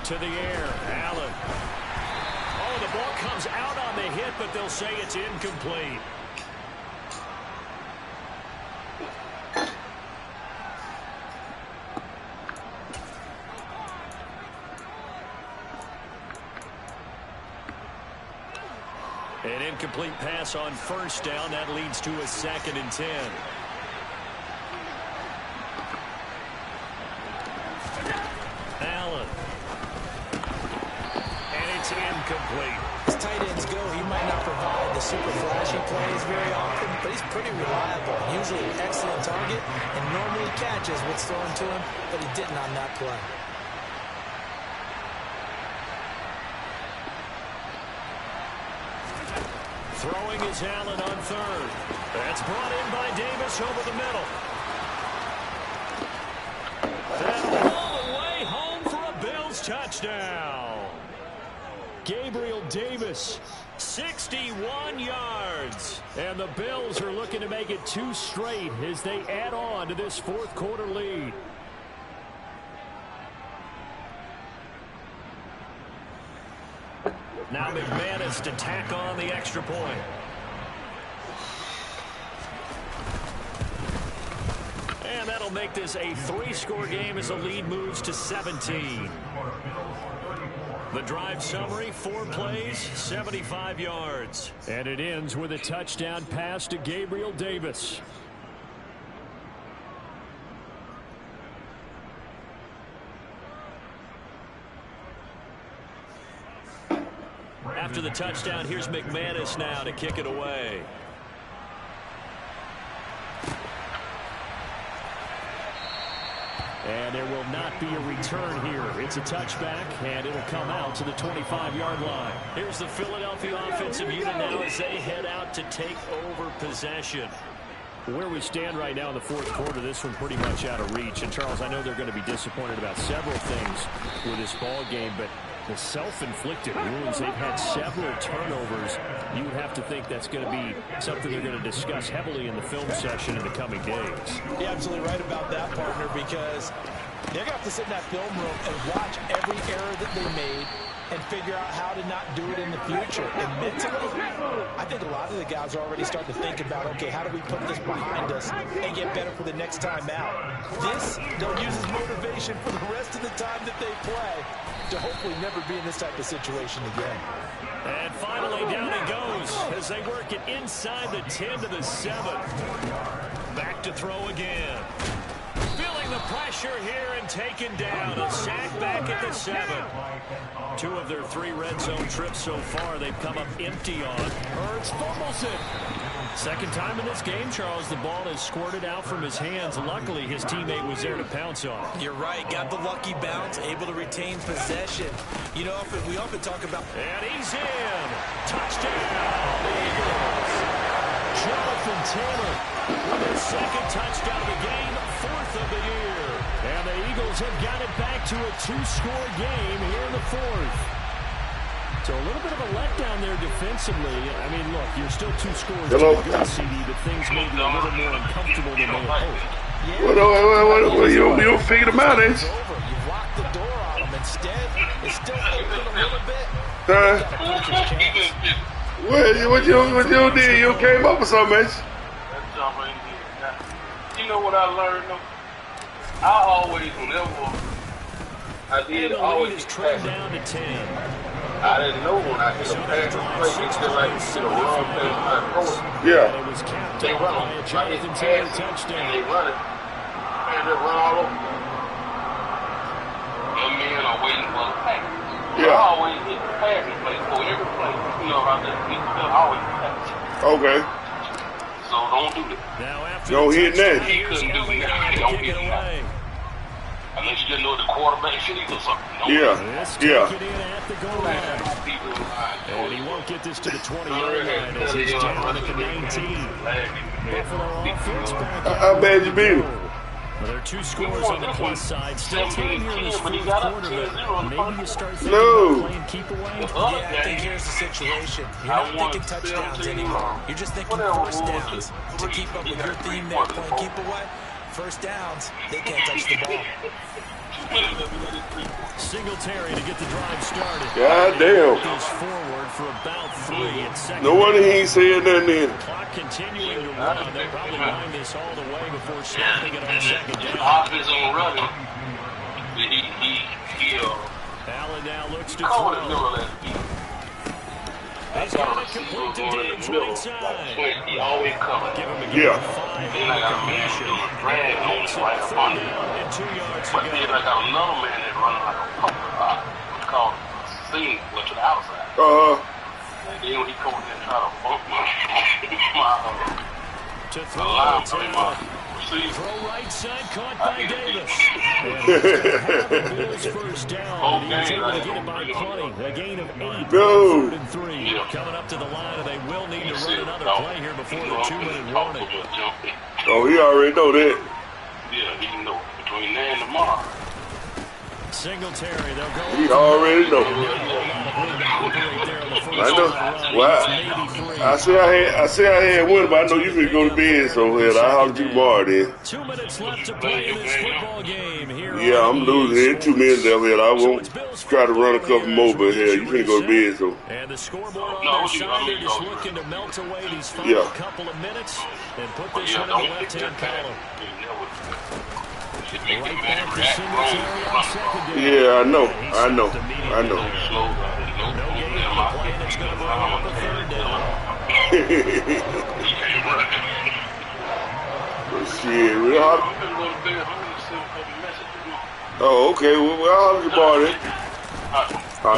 To the air, Allen. Oh, the ball comes out on the hit, but they'll say it's incomplete. An incomplete pass on 1st down. That leads to a 2nd and 10. Incomplete. As tight ends go, he might not provide the super flashy plays very often, but he's pretty reliable. Usually an excellent target, and normally catches what's thrown to him, but he didn't on that play. Throwing is Allen on 3rd. That's brought in by Davis over the middle. And all the way home for a Bills touchdown. Gabriel Davis. 61 yards. And the Bills are looking to make it 2 straight as they add on to this fourth quarter lead. Now McManus to tack on the extra point. And that'll make this a 3-score game as the lead moves to 17. The drive summary, 4 plays, 75 yards. And it ends with a touchdown pass to Gabriel Davis. After the touchdown, here's McManus now to kick it away. And there will not be a return here. It's a touchback, and it'll come out to the 25-yard line. Here's the Philadelphia offensive unit now as they head out to take over possession. Where we stand right now in the fourth quarter, this one pretty much out of reach. And, Charles, I know they're going to be disappointed about several things with this ball game, but the self-inflicted wounds, they've had several turnovers. You would have to think that's going to be something they're going to discuss heavily in the film session in the coming days. You're absolutely right about that, partner, because they're going to have to sit in that film room and watch every error that they made and figure out how to not do it in the future. And mentally, I think a lot of the guys are already starting to think about, okay, how do we put this behind us and get better for the next time out? This, they'll use as motivation for the rest of the time that they play to hopefully never be in this type of situation again. And finally, down it goes as they work it inside the 10 to the 7. Back to throw again. Feeling the pressure here and taken down. A sack back at the 7. 2 of their 3 red zone trips so far, they've come up empty on. Hurts fumbles it. Second time in this game, Charles, the ball has squirted out from his hands. Luckily, his teammate was there to pounce on it. You're right. Got the lucky bounce, able to retain possession. You know, we often talk about... And he's in. Touchdown, Eagles. Jonathan Taylor with his second touchdown of the game, 4th of the year. And the Eagles have got it back to a 2-score game here in the 4th. So a little bit of a letdown there defensively. I mean, look, you're still 2 scores to the good, CD, but things may be a little more uncomfortable than they had hoped. Well, you don't figure them out, eh? You've locked the door on them. Instead, it's still open a little bit. What you did? You came up with something, man. You know what I learned, though? I always, whenever I did, always is trimmed down to 10. I didn't know when I hit a pass and play, it's just like, you know, run past my throw it. Yeah. It was capped They out run by a them. I hit Jonathan Taylor pass touchdown. and they run it. And they run all over. And men are waiting for the pass. Yeah. I always hit the passing play. So every play, you know, I just always pass. Okay. So don't do that. Now after Don't hit that. He couldn't do that. Don't hit that. Unless you didn't know the quarterback sneak or something. Yeah. Yeah. It in at the goal line. And he won't get this to the 20-yard line as he's down at the 19. Buffalo offense back How bad you been? Well, there are 2 scores on the plus side. Still time here in this fourth quarter. Maybe you start thinking about playing keep away. Yeah, I think here's the situation. You're not thinking touchdowns anymore. You're just thinking first downs. To keep up with your theme there, playing keep away. First downs, they can't touch the ball. Singletary to get the drive started. God damn. Goes forward for about 3 and second. No wonder he ain't saying nothing then. Clock continuing to run. They'll probably wind this all the way before snapping it on second down. Offense on running. Allen now looks to Call it throw. middle last week. He's got it complete to Diggs right side. He always covered. Give him a Yeah. 5 Then I got a man doing drag on it right up under him. and 2 yards to But then go. I got another man that running like a poker box. It's called seam, but to the outside. And then when he comes in and try to bump my To throw line, to my receiver. throw right side, caught by Davis. Bills first down. He was able to get it by plenty. A gain of 8. No. 3rd and 3. Coming up to the line, and they will need to run another play here before the 2-minute warning. Oh, he already know that. Yeah, he know. Between now and tomorrow. Singletary, they'll go. He already know. I know. Well, I say I had one, but I know you can go to bed, so I'll holler at you tomorrow then. 2 minutes left to play in this football game here. Yeah, I'm losing here. 2 minutes left here. I won't try to run a couple more, but here, you finna go to bed, so. And the scoreboard on their side, they're just looking to melt away these final couple of minutes and put this one in the left-hand column. Right back to Singletary on secondary. Yeah, I know. No gain on the play, and it's going to bring up a third down. Shit, oh, okay. Well, I'll holler tomorrow then.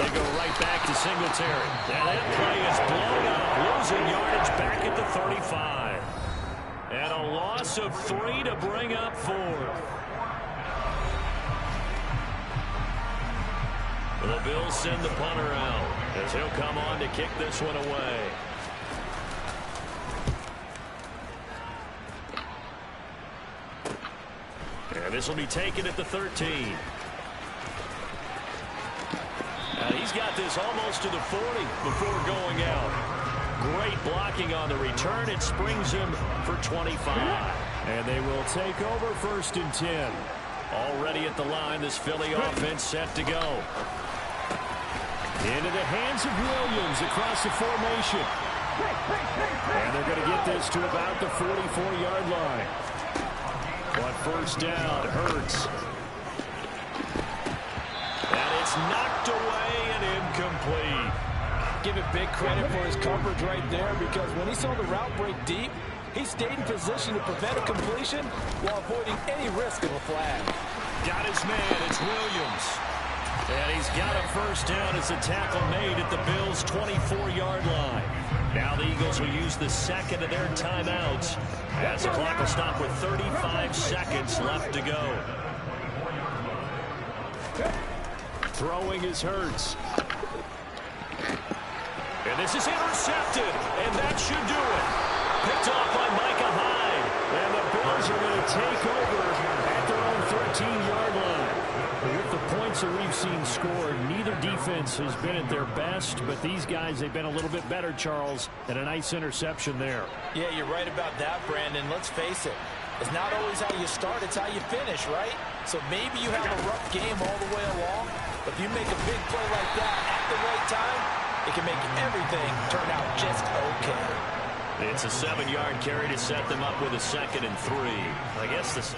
They go right back to Singletary. And that play is blown up, losing yardage back at the 35. And a loss of 3 to bring up 4. The Bills send the punter out as he'll come on to kick this one away. And this will be taken at the 13. And he's got this almost to the 40 before going out. Great blocking on the return. It springs him for 25. And they will take over 1st and 10. Already at the line, this Philly offense set to go. Into the hands of Williams across the formation. And they're going to get this to about the 44-yard line. But first down, Hurts. And it's knocked away and incomplete. Give it big credit for his coverage right there, because when he saw the route break deep, he stayed in position to prevent a completion while avoiding any risk of a flag. Got his man, it's Williams. And he's got a first down as a tackle made at the Bills' 24-yard line. Now the Eagles will use the second of their timeouts as the clock will stop with 35 seconds left to go. Throwing is Hurts. And this is intercepted, and that should do it. Picked off by Micah Hyde. And the Bills are going to take over at their own 13-yard line. With the points that we've seen scored, neither defense has been at their best, but these guys, they've been a little bit better, Charles, and a nice interception there. Yeah, you're right about that, Brandon. Let's face it. It's not always how you start, it's how you finish, right? So maybe you have a rough game all the way along, but if you make a big play like that at the right time, it can make everything turn out just okay. It's a 7-yard carry to set them up with a 2nd and 3. I guess this...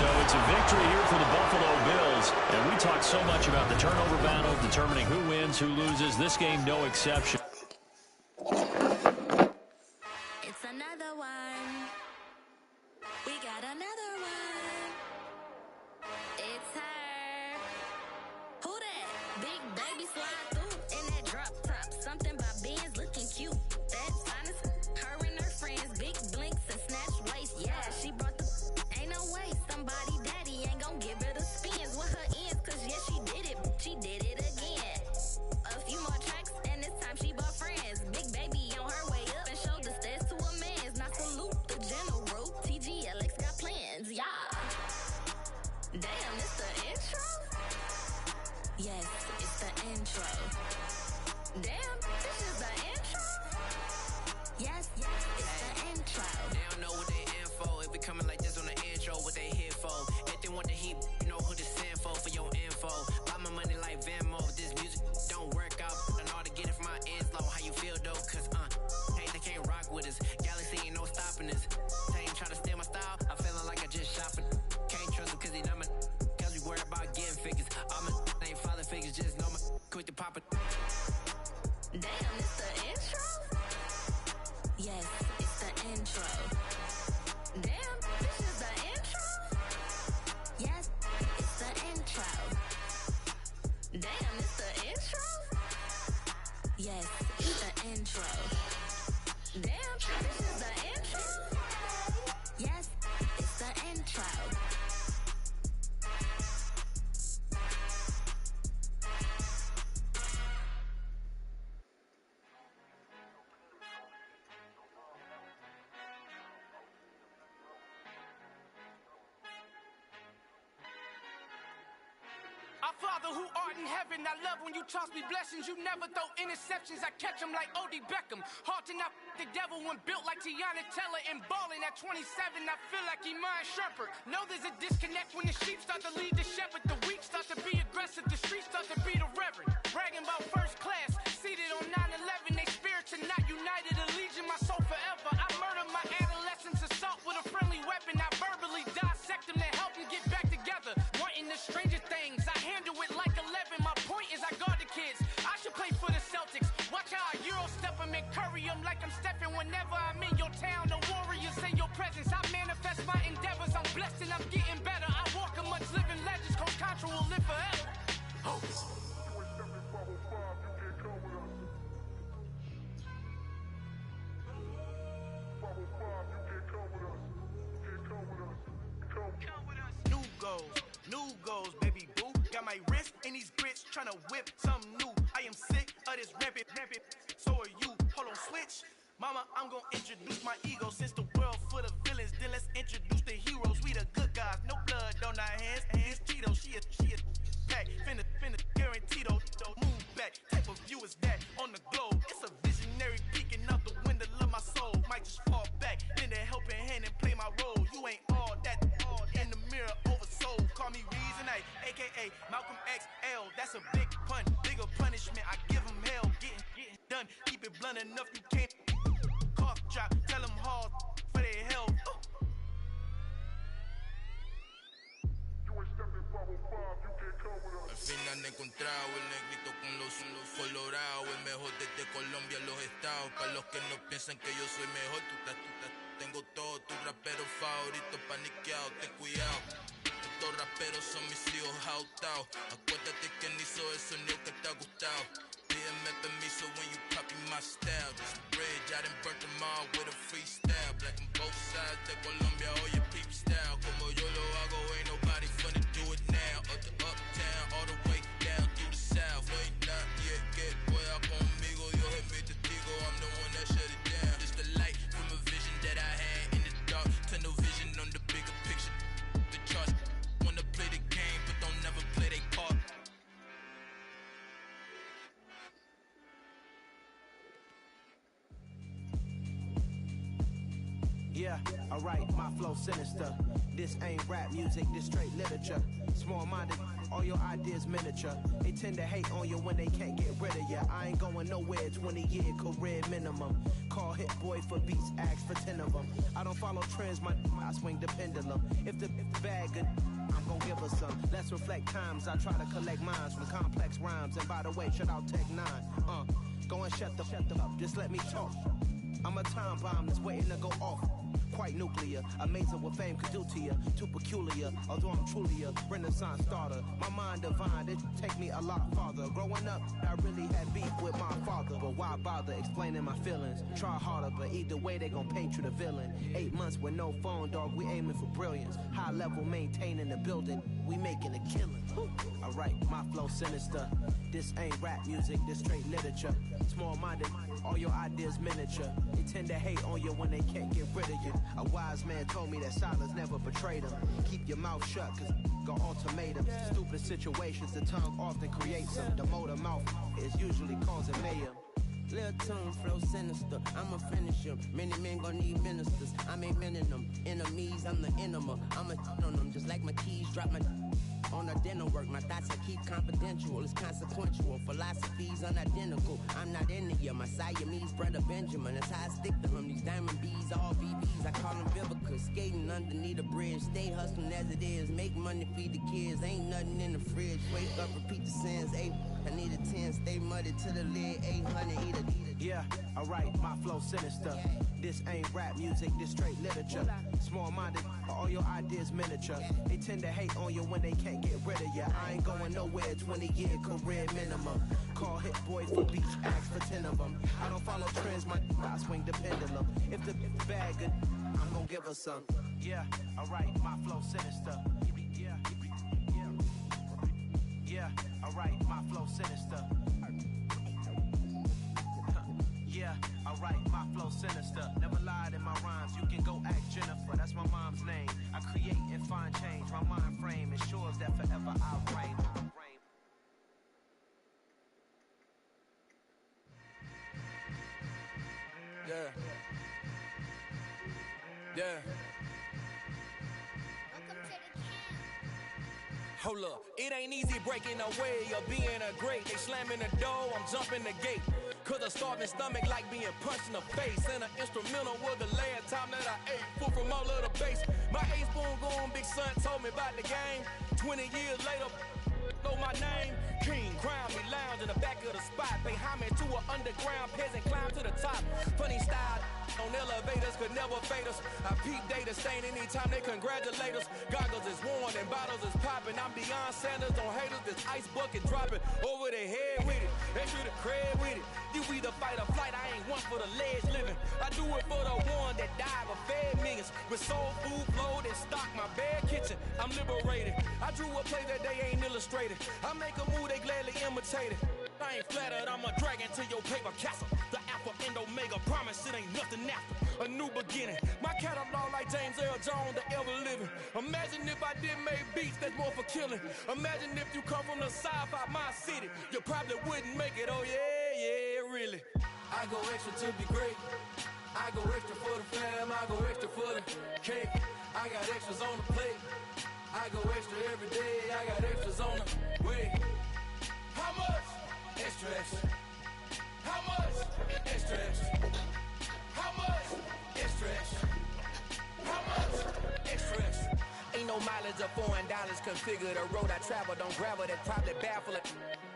So it's a victory here for the Buffalo Bills, and we talk so much about the turnover battle, determining who wins, who loses. This game, no exception. It's another one. We got another one. It's her. Who that? Big baby slide through in that drop top. Something by Benz looking cute. That's honest. Her and her friends, big blinks and snatch waist. Yeah, she brought the... Ain't no way somebody daddy ain't gon' give her the spins with her ends. Cause yeah, she did it. She did it again. A few more tracks and this time she bought friends. Big baby on her way up and showed the stats to a man's. Now salute the general. TGLX got plans, yeah. Damn, it's the intro? Yes, it's the intro. Father who art in heaven, I love when you toss me blessings. You never throw interceptions, I catch them like O.D. Beckham. Hard to not the devil when built like Tiana Teller and balling at 27. I feel like Iman Shumpert. Know there's a disconnect when the sheep start to lead the shepherd. The weak start to be aggressive, the streets start to be the reverend. Bragging about first class, seated on 9/11. They spirits are not united, a legion, my soul forever. I murdered my adolescence, assault with a friendly weapon. I verbally dissect them to help them get back together. Wanting the stranger things, I handle it like 11. My point is I guard the kids. I should play for the Celtics. Watch how I Euro step them and curry them like I'm stepping. Whenever I'm in your town, the warriors in your presence. I manifest my endeavors. I'm blessed and I'm getting better. I walk amongst living legends. Coach Contra will live forever. Oh. New goals, baby boo. Got my wrist in these grits, tryna whip something new. I am sick of this rampant. So are you. Hold on, switch. Mama, I'm gonna introduce my ego. Since the world full of villains, then let's introduce the heroes. We the good guys, no blood on our hands. It's Tito, she is pack. Finna, guaranteed. Move back. Type of view is that on the globe? It's a visionary peeking out the window of my soul. Might just fall back, then a helping hand and play my role. You ain't all that. In the mirror, oversold. Call me Reason A, aka Malcolm XL. That's a big pun, bigger punishment. I give him hell, getting done. Keep it blunt enough, you can't. Cough drop, tell them hard for their health. Al fin han encontrado el negrito con los colorados, el mejor desde Colombia, los estados. Para los que no piensan que yo soy mejor, tengo todo, tu rapero favorito paniqueado, ten cuidado. Estos raperos son mis hijos jautados. Acuérdate que ni hizo el sonido que te ha gustado. Pídeme permiso when you copy my style. This bridge, I done burnt them all with a freestyle. Black on both sides de Colombia, oye peep style. Como yo lo hago, ain't nobody finna do it now. Up to uptown, all the way down through the south. No hay nadie que pueda conmigo, Dios es mi testigo. I'm the one that shut it down. It's the light from a vision that I had in the dark. Tunnel vision on the bigger picture. The charts wanna play the game, but don't never play their part. Yeah, alright, my flow sinister. This ain't rap music, this straight literature. Small-minded, all your ideas miniature. They tend to hate on you when they can't get rid of you. I ain't going nowhere, 20-year career minimum. Call Hit Boy for beats, ask for 10 of them. I don't follow trends, I swing the pendulum. If the bag good, I'm gon' give her some. Let's reflect times, I try to collect minds from complex rhymes. And by the way, shout out Tech 9. Go and shut the up, just let me talk. I'm a time bomb that's waiting to go off. Quite nuclear, amazing what fame could do to you. Too peculiar, although I'm truly a renaissance starter. My mind divine, it take me a lot farther. Growing up, I really had beef with my father. But why bother explaining my feelings? Try harder, but either way they gon' paint you the villain. 8 months with no phone, dog, we aiming for brilliance. High level maintaining the building, we making a killing. Alright, my flow sinister. This ain't rap music, this straight literature. Small-minded, all your ideas miniature. They tend to hate on you when they can't get rid of you. A wise man told me that silence never betrayed him. Keep your mouth shut, cause got ultimatums. Stupid situations, the tongue often creates them. The motor mouth is usually causing mayhem. Lil' tune, flow sinister, I'ma finish him. Many men gon' need ministers, I'm a men in them. Enemies, I'm the enema, I'm a on them. Just like my keys, drop my on a dinner work. My thoughts I keep confidential, it's consequential. Philosophies unidentical, I'm not in it yet. My Siamese brother Benjamin, that's how I stick to him. These diamond bees, all BBs, I call them Vivica. Skating underneath a bridge, stay hustling as it is. Make money, feed the kids, ain't nothing in the fridge. Wake up, repeat the sins, 8, I need a 10, stay muddy to the lid, 800, eat a. Yeah, alright, my flow sinister. This ain't rap music, this straight literature. Small-minded, all your ideas miniature. They tend to hate on you when they can't get rid of you. I ain't going nowhere, 20-year career minimum. Call Hit Boy for beats, ask for 10 of them. I don't follow trends, I swing the pendulum. If the bag good, I'm gon' give her some. Yeah, alright, my flow sinister. Yeah, alright, my flow sinister. Yeah, alright, my flow sinister. Never lied in my rhymes, you can go ask Jennifer, that's my mom's name. I create and find change, my mind frame ensures that forever I reign. Hold up, it ain't easy breaking away or being a great. They slamming the door, I'm jumping the gate. Cause a starving stomach like being punched in the face. And an instrumental was the last time that I ate. Full from all of the bass. My A-spoon going, big son told me about the game. 20 years later, know my name. King, crown me, lounge in the back of the spot. Pay homage to an underground peasant, climb to the top. Funny style on elevators could never fade us. I peep data stain anytime they congratulate us. Goggles is worn and bottles is popping. I'm beyond Sanders on haters. This ice bucket dropping over their head with it. Extra the cred with it. You either fight or flight. I ain't one for the ledge living. I do it for the one that died or fed millions. With soul food flowed and stock my bare kitchen. I'm liberated. I drew a play that they ain't illustrated. I make a move they gladly imitate it. I ain't flattered, I'm a dragon to your paper castle. The Alpha and Omega, promise it ain't nothing after. A new beginning. My catalog like James Earl Jones, the ever living. Imagine if I didn't make beats, that's more for killing. Imagine if you come from the south out my city. You probably wouldn't make it, oh yeah, really. I go extra to be great. I go extra for the fam, I go extra for the cake. I got extras on the plate. I go extra every day, I got extras on the way. How much? Extra, extra. How much? Extra, extra. How much? Extra, extra. How much? Extra, extra. Ain't no mileage of $4 configure the road I travel. Don't gravel, that probably baffle it.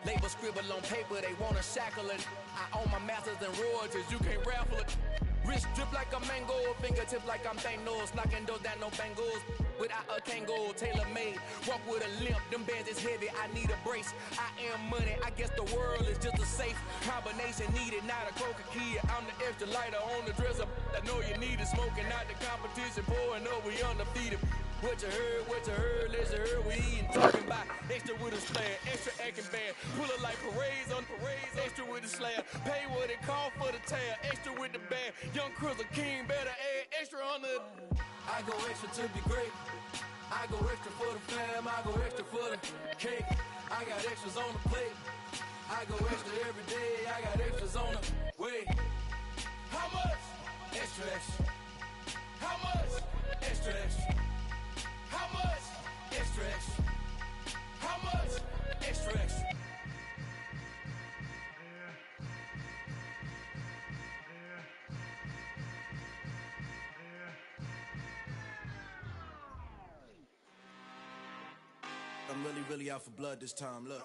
Label scribble on paper, they wanna shackle it. I own my masters and royalties, you can't raffle it. Wrist drip like a mango, fingertips like I'm Thanos. Knocking those down, no bangles. Without a Kango, tailor-made. Walk with a limp, them bands is heavy, I need a brace. I am money, I guess the world is just a safe combination needed, not a coca key. I'm the extra lighter on the dresser. I know you need it, smoking out the competition, pouring up, we undefeated. What you heard, let's hear we eating. Talking about extra with a slayer, extra acting bad. Pull it like parades on parades, extra with the slayer. Pay what it cost for the tail, extra with the bag. Young Cruiser King, better add extra on the. I go extra to be great. I go extra for the fam, I go extra for the cake. I got extras on the plate. I go extra every day, I got extras on the way. How much? Extra, extra. How much? Extra, extra. How much? Extra, extra. How much? Extra, extra. I'm really out for blood this time, look.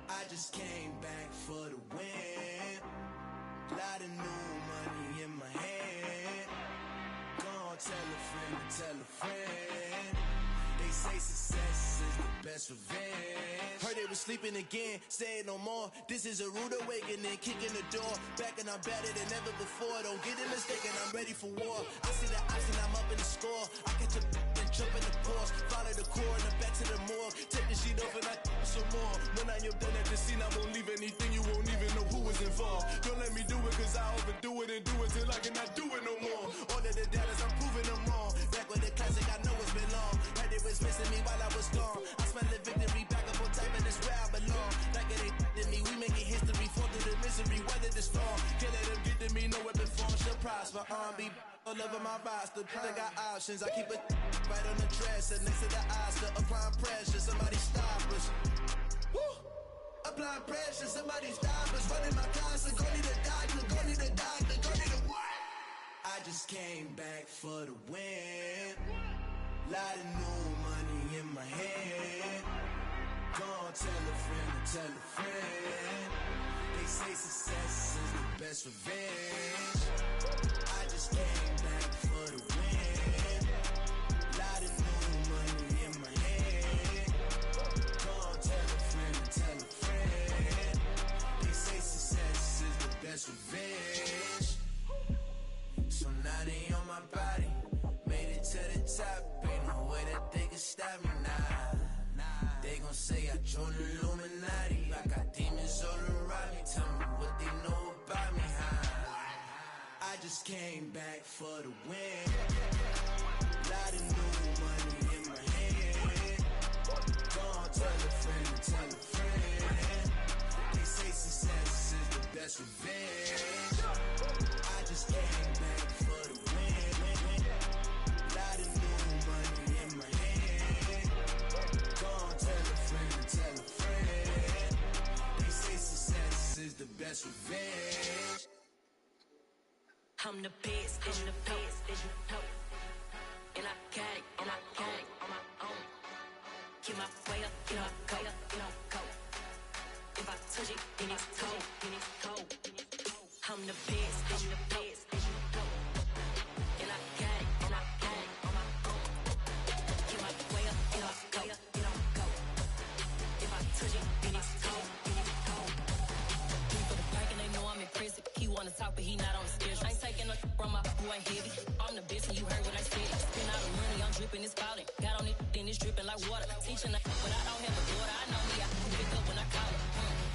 I just came back for the win. Lot of new money in my hand. Gonna tell a friend. They say success is the best revenge. Heard they was sleeping again, say it no more. This is a rude awakening, kicking the door. Back and I'm better than ever before. Don't get it mistaken, I'm ready for war. I see the option, I'm up in the score. I catch a and jump in the course. Follow the core and the back to the morgue. Take the sheet off and I some more. When I am done at the scene, I won't leave anything. You won't even know who was involved. Don't let me do it, cause I overdo it and do it till I cannot do it no more. All of the doubters, I'm proving them wrong. Back with the classic, I know it's been long. Heard it was missing me while I was gone. I smell the victory, back up on time, and it's where I belong. Like it ain't to me, we making history. Fall through the misery, weather the storm. Can't let them get to me, no weapon form shall prosper. Be all over my roster, I got options. I keep it right on the dresser, next to the Oscar. Applying pressure, somebody stop us. Woo! Applying pressure, somebody stop us. Running my closet, go need a doctor, go need a doctor, go need a what? I just came back for the win. Lot of new money in my hand. Gonna tell a friend. They say success is the best revenge. I just came back for the win. Lot of new money in my hand. Gonna tell a friend. They say success is the best revenge. So now they on my body. Made it to the top. Ain't no way that they can stop me now. They gon' say I joined the Illuminati. I got demons all around me. Tell me what they know about me, huh? I just came back for the win. Lot of new money in my hand. Gonna tell a friend. They say success is the best revenge. I just came back for the win. Lot of I'm the best, I'm the best, and I got it, and I got it on my own. Get my way up, get my go, get my go. If I touch it, then it's cold, then it's cold. I'm the best, I'm the best, and I got it, and I got it on my own. Get my way up, get my go, get my go. If I touch it, then it's cold, then it's cold. For the break and they know I'm in prison. He wanna talk, but he not on the schedule. I ain't taking no from my boy heavy. I'm the best, and you heard what I said. Spend all the money, I'm dripping, it's falling. Got on it, then it's dripping like water. Teaching, but I don't have a daughter. I know me, I can pick up when I call her.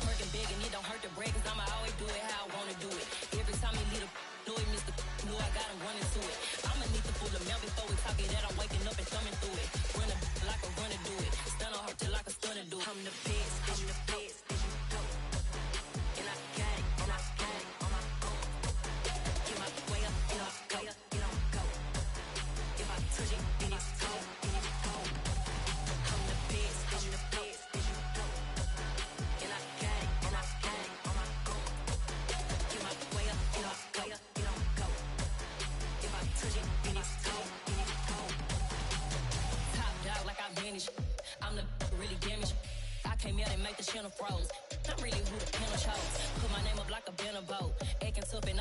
Working big, and it don't hurt to break, cause I'ma always do it how I wanna do it. Every time he lead a know it, Mr. Know I got him running to it. I'ma need to pull the mail before we talk it that I'm waking up and thumbing through it. Run a like a runner do it. Stun on her till like a stunner do it. I'm the best, I'm the best. And I got it, and I got it on my own. Get my way up, get my go, get on go. If I touch it, then it's cold, then it's cold. I'm the best, I'm the best. And I got it, and I got it on my own. Get my way up, get my go, get on go. If I touch it, then it's cold, then it's cold. Top dog like I vanished. I'm the really damaged. I came out and make the channel froze. I'm really who the panel chose. Put my name up like a banner boat. Acting tough and